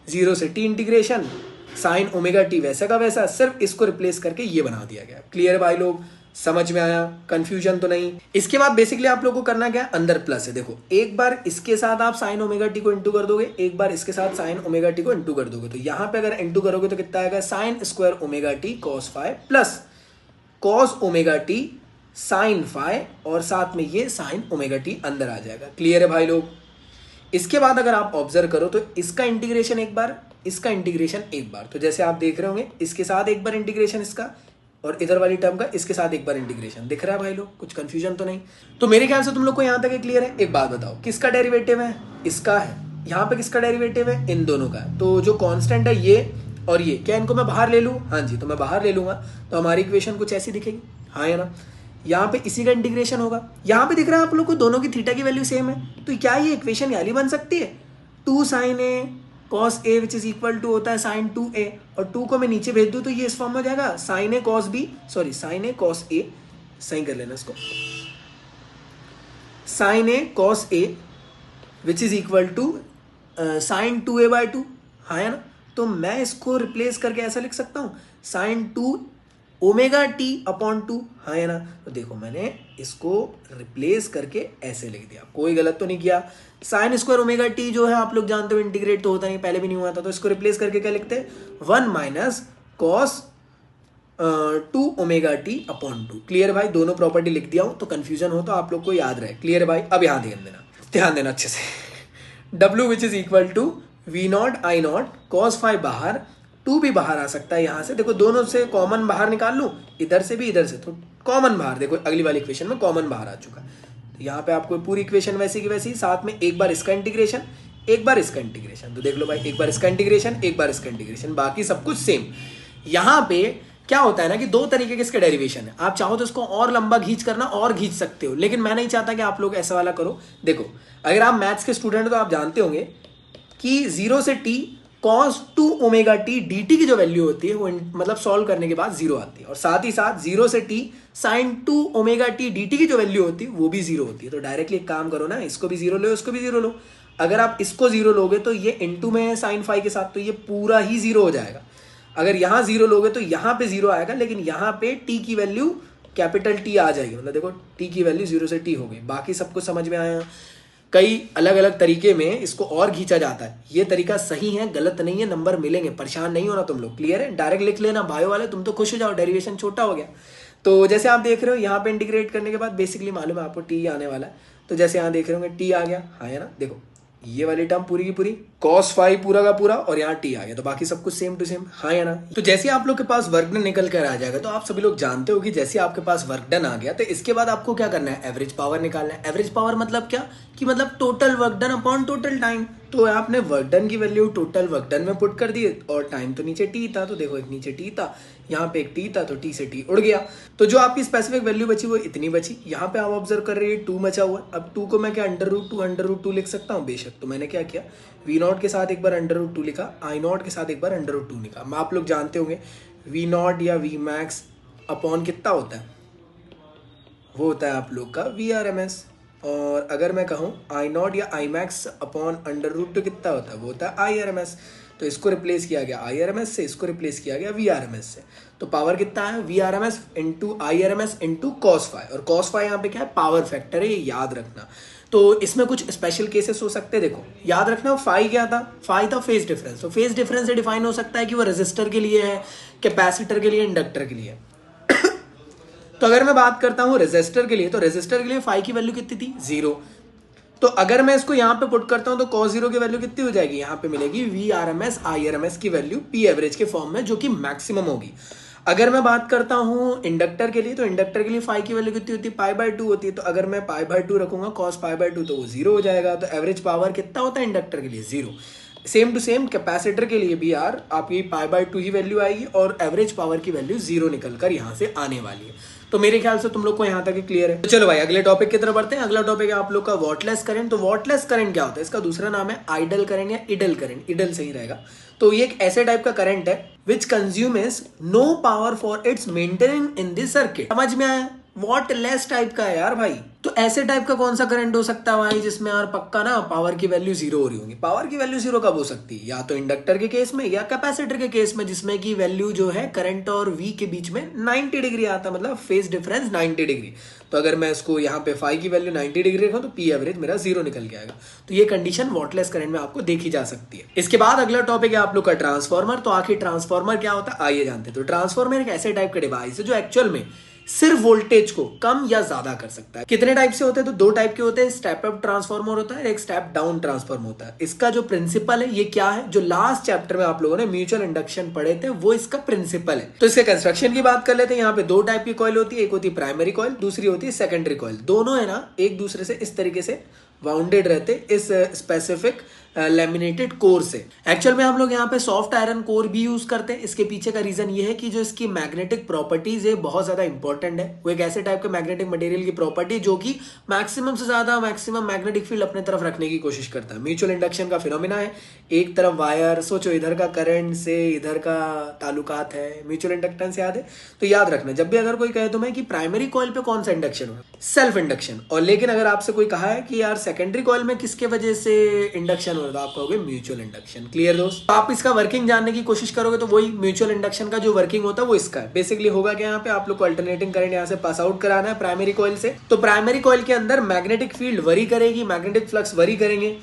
S1: 0 से t integration sign omega T वैसा का वैसा, सिर्फ इसको रिप्लेस करके ये बना दिया गया। क्लियर भाई लोग? समझ में आया? कंफ्यूजन तो नहीं? इसके बाद बेसिकली आप लोगों को करना क्या है, अंदर प्लस है। देखो एक बार इसके साथ आप साइन ओमेगा टी को इंटू कर दोगे, एक बार इसके साथ साइन ओमेगा टी को इंटू कर दोगे। तो यहां पे अगर इंटू करोगे तो कितना आएगा, sine square omega T cos phi plus cos omega T sine phi, और साथ में ये साइन ओमेगा टी अंदर आ जाएगा। क्लियर है भाई लोग? इसके बाद अगर आप ऑब्जर्व करो तो इसका इंटीग्रेशन एक बार, इसका इंटीग्रेशन एक बार। तो जैसे आप देख रहे होंगे इसके साथ एक बार इंटीग्रेशन इसका, और इधर वाली टर्म का इसके साथ एक बार इंटीग्रेशन। दिख रहा है भाई लोग? कुछ कंफ्यूजन तो नहीं? तो मेरे ख्याल से तुम लोग को यहां तक क्लियर है। एक बात बताओ, किसका डेरिवेटिव है? इसका है। यहाँ पे किसका डेरिवेटिव है? इन दोनों का। तो जो कांस्टेंट है ये और ये, क्या इनको मैं बाहर ले लूँ? हाँ जी, तो मैं बाहर ले लूंगा तो हमारी इक्वेशन कुछ ऐसी दिखेगी, हाँ या ना? यहाँ पे इसी का इंटीग्रेशन होगा। यहाँ पे दिख रहा है आप लोग को दोनों की थीटा की वैल्यू सेम है, तो क्या ये इक्वेशन वाली बन सकती है? 2 sine A cos A which is equal to होता है साइन 2a, और 2 को मैं नीचे भेज दूं तो ये इस फॉर्म में हो जाएगा sine A cos B, sorry sine A cos A, सही कर लेना इसको, sine A cos A which is equal to sine 2a/2, हाँ है ना? तो मैं इसको रिप्लेस करके ऐसा लिख सकता हूं, साइन 2 ओमेगा टी अपॉन 2, हाँ है ना? तो देखो मैंने इसको रिप्लेस करके ऐसे लिख दिया, कोई गलत तो नहीं किया। साइन स्क्वायर ओमेगा टी जो है आप लोग जानते हो इंटीग्रेट तो होता नहीं, पहले भी नहीं हुआ था, तो इसको रिप्लेस करके क्या लिखते हैं, 1 minus cos 2 omega T upon 2। Clear भाई? दोनों प्रॉपर्टी लिख दिया हूं, तो कंफ्यूजन हो तो आप लोग को याद रहे। क्लियर भाई? अब यहाँ ध्यान देना अच्छे से। W which is equal to V not I not cos phi बाहर, 2 भी बाहर आ सकता है यहाँ से। देखो दोनों से कॉमन बाहर निकाल लूँ, इधर से भी इधर से, तो कॉमन बाहर, देखो अगली वाली इक्वेशन में कॉमन बाहर आ चुका। तो यहाँ पे आपको पूरी इक्वेशन वैसी की वैसी, साथ में एक बार इसका इंटीग्रेशन, एक बार इसका इंटीग्रेशन। तो देख लो भाई, एक बार इसका इंटीग्रेशन, एक बार इसका इंटीग्रेशन, बाकी सब कुछ सेम। यहाँ पे क्या होता है ना कि दो तरीके के इसके डेरिवेशन है, आप चाहो तो इसको और लंबा खींच करना और खींच सकते हो, लेकिन मैं नहीं चाहता कि आप लोग ऐसा वाला करो। देखो अगर आप मैथ्स के स्टूडेंट हो तो आप जानते होंगे कि 0 से t cos 2 omega T dt की जो वैल्यू होती है वो मतलब सॉल्व करने के बाद 0 आती है, और साथ ही साथ 0 से t sin 2 omega T dt की जो वैल्यू होती है वो भी 0 होती है। तो डायरेक्टली एक काम करो ना, इसको भी 0 लो, इसको भी 0 लो। अगर आप इसको 0 लोगे तो ये इंटू में है साइन फाई के साथ, तो ये पूरा ही 0 हो जाएगा। अगर यहाँ 0 लोगे तो यहाँ पे 0 आएगा, लेकिन यहाँ पे t की वैल्यू कैपिटल T आ जाएगी, मतलब देखो t की वैल्यू 0 से t हो गई। बाकी सब कुछ समझ में आया। कई अलग अलग तरीके में इसको और खींचा जाता है, ये तरीका सही है गलत नहीं है, नंबर मिलेंगे, परेशान नहीं होना तुम लोग। क्लियर है? डायरेक्ट लिख लेना बायो वाले, तुम तो खुश हो जाओ, डेरिवेशन छोटा हो गया। तो जैसे आप देख रहे हो यहाँ पे इंटीग्रेट करने के बाद बेसिकली मालूम है आपको टी आने वाला है, तो जैसे यहाँ देख रहे होंगे टी आ गया, हाँ है ना, देखो ये वाली टर्म पूरी की पूरी cos फाई पूरा का पूरा और यहाँ टी आ गया, तो बाकी सब कुछ सेम टू सेम, हाँ या ना। तो जैसे आप लोग के पास वर्क डन निकल कर आ जाएगा, तो आप सभी लोग जानते हो कि जैसे आपके पास वर्क डन आ गया तो इसके बाद आपको क्या करना है, एवरेज पावर निकालना है। एवरेज पावर मतलब क्या कि मतलब total work done upon total time. तो आपने वर्क डन की वैल्यू टोटल वर्क डन में पुट कर दी, और टाइम तो नीचे टी था, तो देखो एक नीचे टी था, यहाँ पे एक टी था, तो टी से टी उड़ गया। तो जो आपकी स्पेसिफिक वैल्यू बची वो इतनी बची। यहाँ पे आप ऑब्जर्व कर रहे हैं 2 बचा हुआ है। अब 2 को मैं क्या अंडर रूट 2 लिख सकता हूँ, बेशक। तो मैंने क्या किया, वी नॉट के साथ एक बार अंडर रूट 2 लिखा, आई नॉट के साथ एक बार अंडर रूट 2 लिखा। आप लोग जानते होंगे वी नॉट या वी मैक्स अपॉन कितना होता है, वो होता है आप लोग का वी आर एम एस। और अगर मैं कहूँ आई नॉट या I max upon under root तो कितना होता है, वो होता है आई आर एम एस। तो इसको रिप्लेस किया गया आई आर एम एस से, इसको रिप्लेस किया गया वी आर एम एस से। तो पावर कितना है, V R M S into I R M S into cos phi, और कॉस फाई यहाँ पे क्या है, पावर फैक्टर है, ये याद रखना। तो इसमें कुछ स्पेशल केसेस हो सकते हैं। देखो याद रखना फाई क्या था, फाई था फेज डिफरेंस। तो फेज डिफरेंस से डिफाइन हो सकता है कि वो रेजिस्टर के लिए है, कैपेसिटर के लिए, इंडक्टर के लिए। तो अगर मैं बात करता हूं रेजिस्टर के लिए, तो रेजिस्टर के लिए फाई की वैल्यू कितनी थी, 0। तो अगर मैं इसको यहां पे पुट करता हूं तो cos 0 की वैल्यू कितनी हो जाएगी, यहां पे मिलेगी V R M S I R M S की वैल्यू पी एवरेज के फॉर्म में, जो कि मैक्सिमम होगी। अगर मैं बात करता हूं इंडक्टर के लिए, तो इंडक्टर के लिए फाई की वैल्यू कितनी होती है, π/2 होती है। तो अगर मैं π/2 रखूंगा cos π/2 तो वो 0 हो जाएगा। तो एवरेज पावर कितना होता है इंडक्टर के लिए, 0। सेम टू सेम कैपेसिटर के लिए भी यार आपकी π/2 ही वैल्यू आएगी, और एवरेज पावर की वैल्यू 0 निकलकर यहां से आने वाली है। तो मेरे ख्याल से तुम लोग को यहां तक क्लियर है। तो चलो भाई अगले टॉपिक की तरफ बढ़ते हैं। अगला टॉपिक है आप लोग का वॉटलेस करंट। तो वॉटलेस करंट क्या होता है, इसका दूसरा नाम है आइडल करंट या इडल करंट, इडल सही रहेगा। तो ये एक ऐसे टाइप का करंट है which consumes no power for its maintaining in this circuit. समझ में आया, वॉटलेस टाइप का है यार भाई। तो ऐसे टाइप का कौन सा करंट हो सकता है भाई जिसमें यार पक्का ना पावर की वैल्यू 0 हो रही होगी। पावर की वैल्यू 0 कब हो सकती है, या तो इंडक्टर के केस में या कैपेसिटर के केस में, जिसमें की वैल्यू जो है करंट और वी के बीच में 90 डिग्री आता है, मतलब फेज डिफरेंस 90 डिग्री। तो अगर मैं इसको यहाँ पे फाई की वैल्यू 90 डिग्री रखूं तो पी एवरेज मेरा 0 निकल के आएगा। तो ये कंडीशन वॉटलेस करंट में आपको देखी जा सकती है। इसके बाद अगला टॉपिक है आप लोग का ट्रांसफॉर्मर। तो आखिर ट्रांसफॉर्मर क्या होता है आइए जानते हैं। तो ट्रांसफॉर्मर एक ऐसे टाइप का डिवाइस है जो एक्चुअल में सिर्फ वोल्टेज को कम या ज्यादा कर सकता है। कितने टाइप से होते हैं, तो 2 टाइप के होते हैं, स्टेप अप ट्रांसफार्मर होता है, एक स्टेप डाउन ट्रांसफार्मर होता है। इसका जो प्रिंसिपल है ये क्या है, जो लास्ट चैप्टर में आप लोगों ने म्यूचुअल इंडक्शन पढ़े थे वो इसका प्रिंसिपल है। तो इसके कंस्ट्रक्शन की बात कर लेते हैं। यहाँ पे 2 टाइप की कॉइल होती है, एक होती है प्राइमरी कॉइल, दूसरी होती है सेकेंडरी कॉइल। दोनों है ना एक दूसरे से इस तरीके से वाउंडेड रहते इस स्पेसिफिक लैमिनेटेड कोर से। एक्चुअल में हम लोग यहाँ पे सॉफ्ट आयरन कोर भी यूज करते हैं। इसके पीछे का रीजन ये है कि जो इसकी मैग्नेटिक प्रॉपर्टीज है बहुत ज्यादा इंपॉर्टेंट है। वो एक ऐसे टाइप के मैग्नेटिक मटेरियल की प्रॉपर्टी जो कि मैक्सिमम से ज्यादा मैक्सिमम मैग्नेटिक फील्ड अपने तरफ रखने की कोशिश करता है। म्यूचुअल इंडक्शन का फिनोमिना है, एक तरफ वायर, सोचो इधर का करंट से इधर का ताल्लुकात है, म्यूचुअल इंडक्टेंस याद है। तो याद रखना जब भी अगर कोई कहे तुम्हें कि प्राइमरी कॉइल पे कौन सा इंडक्शन हो, सेल्फ इंडक्शन। और लेकिन अगर आपसे कोई कहा है कि यार सेकेंडरी कॉइल में किसके वजह से इंडक्शन हो रहा है, आप कहोगे म्यूचुअल इंडक्शन। क्लियर दोस्त? तो आप इसका वर्किंग जानने की कोशिश करोगे तो वही म्यूचुअल इंडक्शन का जो वर्किंग होता है वो इसका है। बेसिकली होगा क्या, यहाँ पे आप लोग को अल्टरनेटिंग करंट यहाँ से पास आउट कराना है प्राइमरी कॉइल से। तो प्राइमरी कॉइल के अंदर मैग्नेटिक फील्ड वरी करेगी, मैग्नेटिक फ्लक्स वरी करेंगे,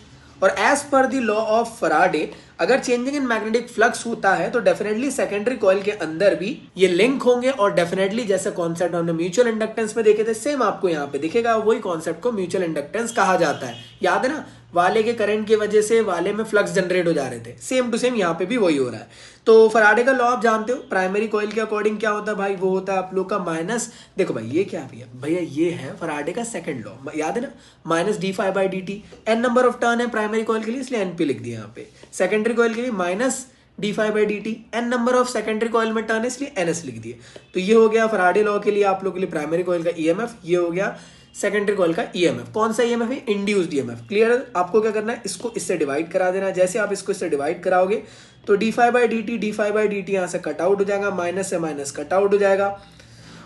S1: और as per the law of Faraday अगर चेंजिंग इन मैग्नेटिक फ्लक्स होता है तो डेफिनेटली सेकेंडरी कॉइल के अंदर भी ये लिंक होंगे, और डेफिनेटली जैसे कॉन्सेप्ट हमने म्यूचुअल इंडक्टेंस में देखे थे सेम आपको यहाँ पे दिखेगा। वही कॉन्सेप्ट को म्यूचुअल इंडक्टेंस कहा जाता है। याद है ना, वाले के करंट की वजह से वाले में फ्लक्स जनरेट हो जा रहे थे, सेम टू सेम यहाँ पे भी वही हो रहा है। तो फराडे का लॉ आप जानते हो, प्राइमरी कॉइल के अकॉर्डिंग क्या होता है भाई, वो होता है आप लोग का माइनस, देखो भाई ये क्या भैया ये है फराडे का सेकंड लॉ, याद है ना, minus d∅/dt। N number of turn है प्राइमरी कॉइल के लिए इसलिए एनपी लिख दिया यहाँ पे। सेकेंडरी कॉइल के लिए minus d∅dt, n number of secondary coil में टर्न है इसलिए ns लिख दिए। तो ये हो गया फैराडे लॉ के लिए आप लोग के लिए प्राइमरी कॉइल का ईएमएफ, ये हो गया सेकेंडरी कॉइल का ईएमएफ। कौन सा ईएमएफ है? Induced EMF. क्लियर? आपको क्या करना है, इसको इससे डिवाइड करा देना। जैसे आप इसको इससे डिवाइड कराओगे तो d∅dt यहाँ से कट आउट हो जाएगा, माइनस से माइनस कट आउट हो जाएगा,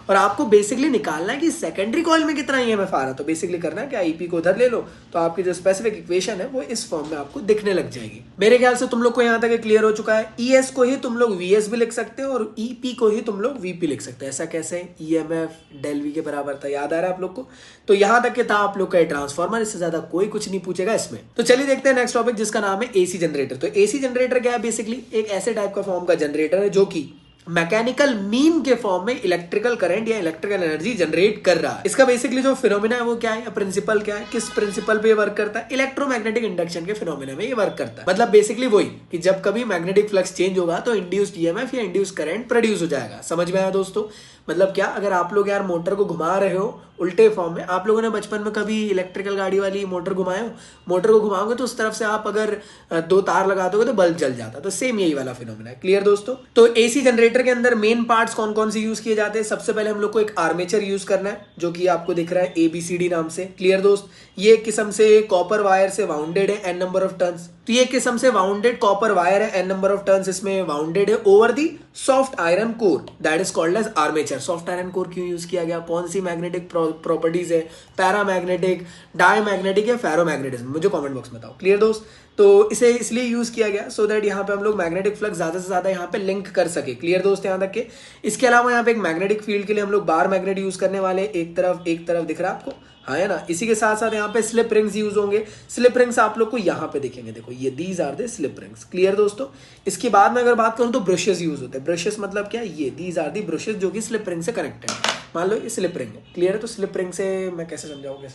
S1: और आपको बेसिकली निकालना है कि सेकेंडरी कॉइल में कितना ईएमएफ आ रहा है। तो बेसिकली करना है कि आईपी को उधर ले लो, तो आपकी जो स्पेसिफिक इक्वेशन है वो इस फॉर्म में आपको दिखने लग जाएगी। मेरे ख्याल से तुम लोग को यहाँ तक क्लियर हो चुका है। ईएस को ही तुम लोग वीएस भी लिख सकते हो और ईपी को ही तुम लोग वीपी लिख सकते हो। ऐसा कैसे? ईएमएफ डेल वी के बराबर था, याद आ रहा है आप लोग को? तो यहाँ तक के था आप लोग का ट्रांसफॉर्मर, इससे ज्यादा कोई कुछ नहीं पूछेगा इसमें। तो चलिए देखते हैं नेक्स्ट टॉपिक जिसका नाम है एसी जनरेटर। तो एसी जनरेटर क्या है? बेसिकली एक ऐसे टाइप का फॉर्म का जनरेटर है जो कि मैकेनिकल मीन के फॉर्म में इलेक्ट्रिकल करंट या इलेक्ट्रिकल एनर्जी जनरेट कर रहा है। इसका बेसिकली जो फिनोमिना है वो क्या है, प्रिंसिपल क्या है, किस प्रिंसिपल पे वर्क करता है? इलेक्ट्रोमैग्नेटिक इंडक्शन के फिनोमिना में ये वर्क करता है। मतलब बेसिकली वही कि जब कभी मैग्नेटिक फ्लक्स चेंज होगा तो इंड्यूस्ड ईएमएफ या इंड्यूस्ड करंट प्रोड्यूस हो जाएगा। समझ में आया दोस्तों? मतलब क्या, अगर आप लोग यार मोटर को घुमा रहे हो उल्टे फॉर्म में, आप लोगों ने बचपन में कभी इलेक्ट्रिकल गाड़ी वाली मोटर घुमाए हो? मोटर को घुमाओगे तो उस तरफ से आप अगर दो तार लगा दोगे तो बल्ब जल जाता है। तो सेम यही वाला फिनोमेना है। क्लियर दोस्तों? तो एसी जनरेटर के अंदर मेन पार्ट्स कौन कौन से यूज किए जाते हैं? सबसे पहले हम लोग को एक आर्मेचर यूज करना है जो कि आपको दिख रहा है ABCD नाम से। क्लियर दोस्त? ये एक किस्म से कॉपर वायर से वाउंडेड है n नंबर ऑफ टर्न्स। तो ये किस्म से वाउंडेड कॉपर वायर है, n नंबर ऑफ टर्न्स इसमें वाउंडेड है over the soft iron core, that is called as armature. Soft iron core क्यों यूज किया गया? कौन सी मैग्नेटिक प्रॉपर्टीज है? पैरामैग्नेटिक, डायमैग्नेटिक या फेरोमैग्नेटिज्म? मुझे कमेंट बॉक्स में बताओ। क्लियर दोस्त? तो इसे इसलिए यूज किया गया सो दैट यहाँ पे हम लोग मैग्नेटिक फ्लक्स ज्यादा से ज्यादा यहाँ पे लिंक कर सके। क्लियर दोस्त यहाँ तक के? इसके अलावा यहाँ पे एक मैग्नेटिक फील्ड के लिए हम लोग बार मैग्नेट यूज करने वाले, एक तरफ दिख रहा है आपको, हाँ है ना? इसी के साथ साथ यहाँ पे स्लिप रिंग्स यूज होंगे। स्लिप रिंग्स आप लोग को यहाँ पे दिखेंगे, देखो ये these are the slip rings. Clear दोस्तों? इसके बाद में अगर बात करूँ तो ब्रशेस यूज होते हैं। ब्रशेस मतलब क्या? ये दीज आर दी ब्रशेस जो कि स्लिप रिंग से कनेक्टेड है। मान लो ये स्लिप रिंग है। क्लियर है? तो स्लिप रिंग से मैं कैसे समझाऊंगा,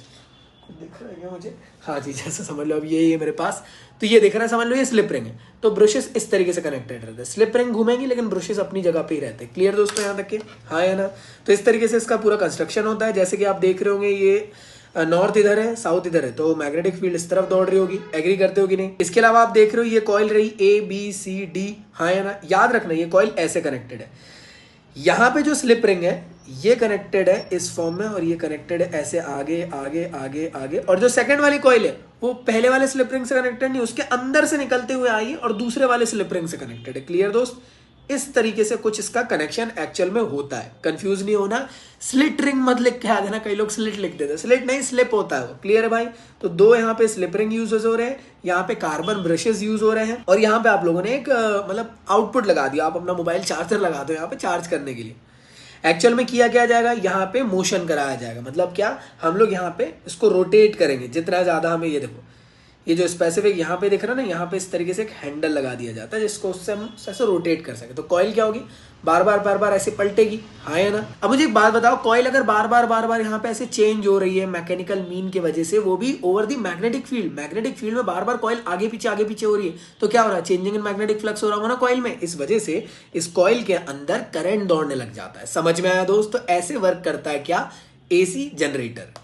S1: दिख रहा है क्या मुझे? हाँ जी, जैसे समझ लो अब ये है मेरे पास, तो ये दिख रहा है, समझ लो ये स्लिप रिंग है। तो ब्रशेस इस तरीके से कनेक्टेड रहते हैं। स्लिप रिंग घूमेंगी लेकिन ब्रशेस अपनी जगह पे ही रहते हैं। क्लियर दोस्तों यहाँ तक के? हाँ है ना? तो इस तरीके से इसका पूरा कंस्ट्रक्शन होता है। जैसे कि आप देख रहे होंगे ये नॉर्थ इधर है, साउथ इधर है, तो मैग्नेटिक फील्ड इस तरफ दौड़ रही होगी। एग्री करते हो कि नहीं? इसके अलावा आप देख रहे हो ये कॉइल रही ABCD, हाँ है ना? याद रखना ये कॉइल ऐसे कनेक्टेड है। यहाँ पे जो स्लिप रिंग है ये कनेक्टेड है इस फॉर्म में और ये कनेक्टेड है ऐसे आगे आगे आगे आगे, और जो सेकंड वाली कॉइल है वो पहले वाले स्लिप रिंग से कनेक्टेड नहीं, उसके अंदर से निकलते हुए आई और दूसरे वाले स्लिप रिंग से कनेक्टेड है। क्लियर दोस्त? इस तरीके से कुछ इसका कनेक्शन एक्चुअल में होता है। कंफ्यूज नहीं होना। स्लिट रिंग मत लिख के आ देना, कई लोग स्लिट लिख देते हैं, स्लिट नहीं स्लिप होता है वो। क्लियर है भाई? तो दो यहाँ पे स्लिप रिंग यूज हो रहे हैं, यहाँ पे कार्बन ब्रशेस यूज हो रहे हैं, और यहाँ पे आप लोगों ने एक मतलब आउटपुट लगा दिया। आप अपना मोबाइल चार्जर लगा दो यहाँ पे चार्ज करने के लिए। एक्चुअल में किया क्या जाएगा, यहाँ पे मोशन कराया जाएगा। मतलब क्या, हम लोग यहाँ पे इसको रोटेट करेंगे जितना ज्यादा हमें, ये देखो ये जो स्पेसिफिक यहाँ पे दिख रहा है ना, यहाँ पे इस तरीके से एक हैंडल लगा दिया जाता है जिसको उससे हम ऐसे रोटेट कर सके। तो कॉइल क्या होगी, बार बार ऐसे पलटेगी, हाँ है ना? अब मुझे एक बात बताओ, कॉइल अगर बार बार यहाँ पे ऐसे चेंज हो रही है मैकेनिकल मीन की वजह से, वो भी ओवर दी मैग्नेटिक फील्ड में बार कॉइल आगे पीछे हो रही है, तो क्या हो रहा है, चेंजिंग इन मैग्नेटिक फ्लक्स हो रहा होगा ना कॉइल में। इस वजह से इस कॉइल के अंदर करंट दौड़ने लग जाता है। समझ में आया दोस्त? तो ऐसे वर्क करता है क्या, एसी जनरेटर।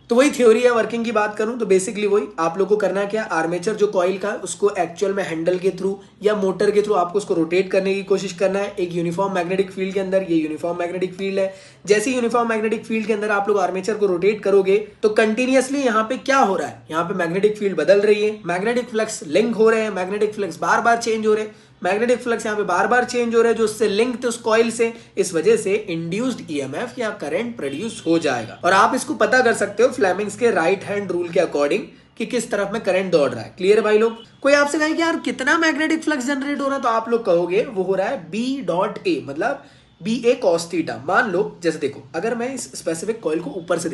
S1: तो वही थ्योरी है। वर्किंग की बात करूं तो बेसिकली वही आप लोग को करना क्या, आर्मेचर जो कॉइल का उसको एक्चुअल में हैंडल के थ्रू या मोटर के थ्रू आपको उसको रोटेट करने की कोशिश करना है एक यूनिफॉर्म मैग्नेटिक फील्ड के अंदर। ये यूनिफॉर्म मैग्नेटिक फील्ड है। जैसे यूनिफॉर्म मैग्नेटिक फील्ड के अंदर आप लोग आर्मेचर को रोटेट करोगे तो कंटिन्यूअसली यहाँ पे क्या हो रहा है, यहाँ पे मैग्नेटिक फील्ड बदल रही है, मैग्नेटिक फ्लक्स लिंक हो रहे हैं, मैग्नेटिक फ्लक्स बार बार चेंज हो रहे हैं, मैग्नेटिक फ्लक्स यहाँ पे बार बार चेंज हो रहा है जो उससे लिंक थे उस कॉइल से। इस वजह से इंड्यूस्ड ईएमएफ या करंट प्रोड्यूस हो जाएगा। और आप इसको पता कर सकते हो फ्लेमिंग्स के राइट हैंड रूल के अकॉर्डिंग कि किस तरफ में करंट दौड़ रहा है। क्लियर भाई लोग? कोई आपसे कहे कि यार कितना मैग्नेटिक फ्लक्स जनरेट हो रहा है, तो आप लोग कहोगे वो हो रहा है B.A, मतलब BA cos थीटा। मान लो जैसे देखो, अगर मैं इस स्पेसिफिक कॉइल को ऊपर से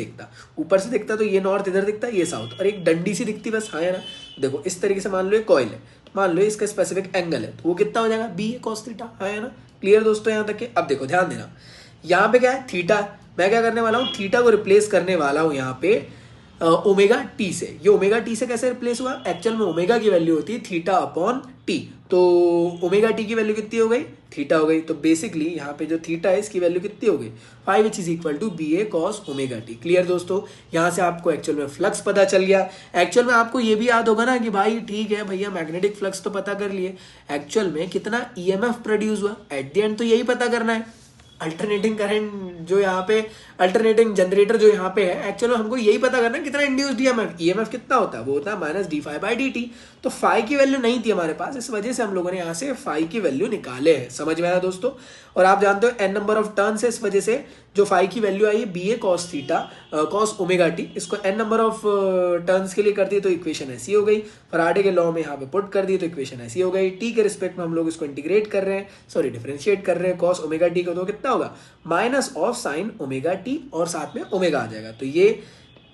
S1: देखता तो ये नॉर्थ इधर दिखता, ये साउथ, और एक डंडी सी दिखती बस, हाँ है ना? देखो इस तरीके से मान लो एक कॉइल है, मान लो इसका स्पेसिफिक एंगल है, तो वो कितना हो जाएगा, BA cos थीटा, हाँ है ना? क्लियर दोस्तों यहाँ तक के? अब देखो ध्यान देना, यहाँ पे क्या है, थीटा। मैं क्या करने वाला हूँ, थीटा को रिप्लेस करने वाला हूँ यहाँ पे ओमेगा टी से। ये ओमेगा टी से कैसे रिप्लेस हुआ, एक्चुअल में ओमेगा की वैल्यू होती है थीटा अपॉन टी। तो ओमेगा टी की वैल्यू कितनी हो गई, थीटा हो गई। तो बेसिकली यहाँ पे जो थीटा है इसकी वैल्यू कितनी हो गई, 5 which is equal to B A cos omega T. Clear दोस्तों, यहाँ से आपको एक्चुअल में फ्लक्स पता चल गया। एक्चुअल में आपको ये भी याद होगा ना कि भाई ठीक है भैया मैग्नेटिक फ्लक्स तो पता कर लिए, एक्चुअल में कितना ईएमएफ प्रोड्यूस हुआ एट द एंड तो यही पता करना है। अल्टरनेटिंग करंट जो यहाँ पे, अल्टरनेटिंग जनरेटर जो यहाँ पे है, एक्चुअल में हमको यही पता करना है कितना इंड्यूस्ड ईएमएफ, ईएमएफ कितना होता है, वो होता है minus D phi by D T. तो फाई की वैल्यू नहीं थी हमारे पास, इस वजह से हम लोगों ने यहाँ से फाई की वैल्यू निकाले है। समझ में आया दोस्तों। और आप जानते हो एन नंबर ऑफ टर्न्स है, इस वजह से जो फाई की वैल्यू आई है B A cos theta cos omega t, इसको एन नंबर ऑफ टर्न्स के लिए कर दिए तो इक्वेशन ऐसी हो गई। फराडे के लॉ में यहाँ पे पुट कर दिए तो इक्वेशन ऐसी हो गई। टी के रिस्पेक्ट में हम लोग इसको इंटीग्रेट कर रहे हैं, सॉरी डिफरेंशिएट कर रहे हैं। कॉस ओमेगा टी का तो कितना होगा, minus of sine omega T और साथ में ओमेगा आ जाएगा। तो ये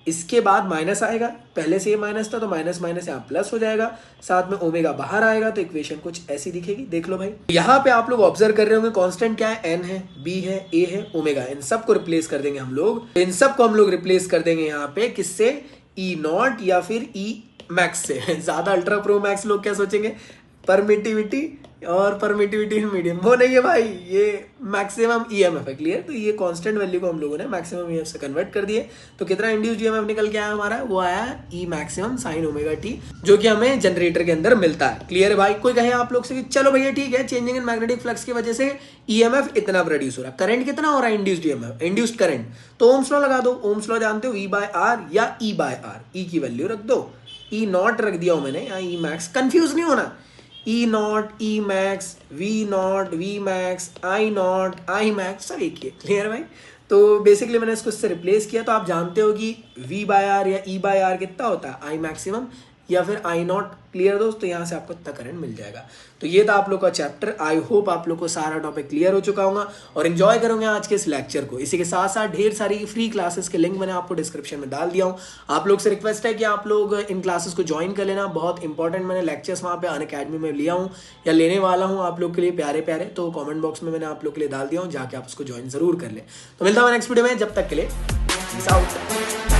S1: इसके बाद माइनस आएगा, पहले से ये माइनस था तो माइनस माइनस यहाँ प्लस हो जाएगा, साथ में ओमेगा बाहर आएगा तो इक्वेशन कुछ ऐसी दिखेगी। देख लो भाई, यहाँ पे आप लोग ऑब्जर्व कर रहे होंगे कांस्टेंट क्या है, एन है, बी है, ए है, ओमेगा। इन सब को रिप्लेस कर देंगे हम लोग, इन सब को हम लोग रिप्लेस कर देंगे यहाँ पे किससे, ई नॉट या फिर ई मैक्स से। ज्यादा अल्ट्रा प्रो मैक्स लोग क्या सोचेंगे, परमिटिविटी और परमिटिविटी इन मीडियम, वो नहीं है भाई, ये मैक्सिमम ईएमएफ है। क्लियर, तो ये कांस्टेंट वैल्यू को हम लोगों ने मैक्सिमम ईएमएफ से कन्वर्ट कर दिए। तो कितना इंड्यूस्ड ईएमएफ निकल के आया हमारा, वो आया ई मैक्सिमम साइन ओमेगा टी, जो कि हमें जनरेटर के अंदर मिलता है। क्लियर है भाई। कोई कहे आप लोग से कि चलो भैया ठीक है, चेंजिंग इन मैग्नेटिक फ्लक्स की वजह से ईएमएफ इतना प्रोड्यूस हो रहा है, करंट कितना हो रहा है, इंड्यूस्ड ईएमएफ, इंड्यूस्ड करंट, तो ओम्स लॉ लगा दो। ओम्स लॉ जानते हो, ई बाय आर या ई बाय आर, ई की वैल्यू रख दो, ई नॉट रख दिया हूं मैंने, या ई मैक्स, कंफ्यूज नहीं होना, E naught, E max, V naught, V max, i naught, i max, सब एक ही है। क्लियर भाई। तो बेसिकली मैंने इसको इससे रिप्लेस किया। तो आप जानते हो कि वी बाय आर या ई बाय आर कितना होता है, आई मैक्सिमम या फिर आई नॉट। क्लियर दोस्त, तो यहाँ से आपको इतना करंट मिल जाएगा। तो ये था आप लोग का चैप्टर। आई होप आप लोग को सारा टॉपिक क्लियर हो चुका होगा और एंजॉय करोगे आज के इस लेक्चर को। इसी के साथ साथ ढेर सारी फ्री क्लासेस के लिंक मैंने आपको डिस्क्रिप्शन में डाल दिया हूँ। आप लोग से रिक्वेस्ट है कि आप लोग इन क्लासेस को ज्वाइन कर लेना, बहुत इंपॉर्टेंट मैंने लेक्चर्स वहाँ पे अनअकैडमी में लिया हूँ या लेने वाला हूँ आप लोग के लिए, प्यारे प्यारे। तो कॉमेंट बॉक्स में मैंने आप लोग के लिए डाल दिया हूँ, जाके आप उसको ज्वाइन जरूर कर ले। तो मिलता हूँ नेक्स्ट वीडियो में, जब तक के लिए पीस आउट।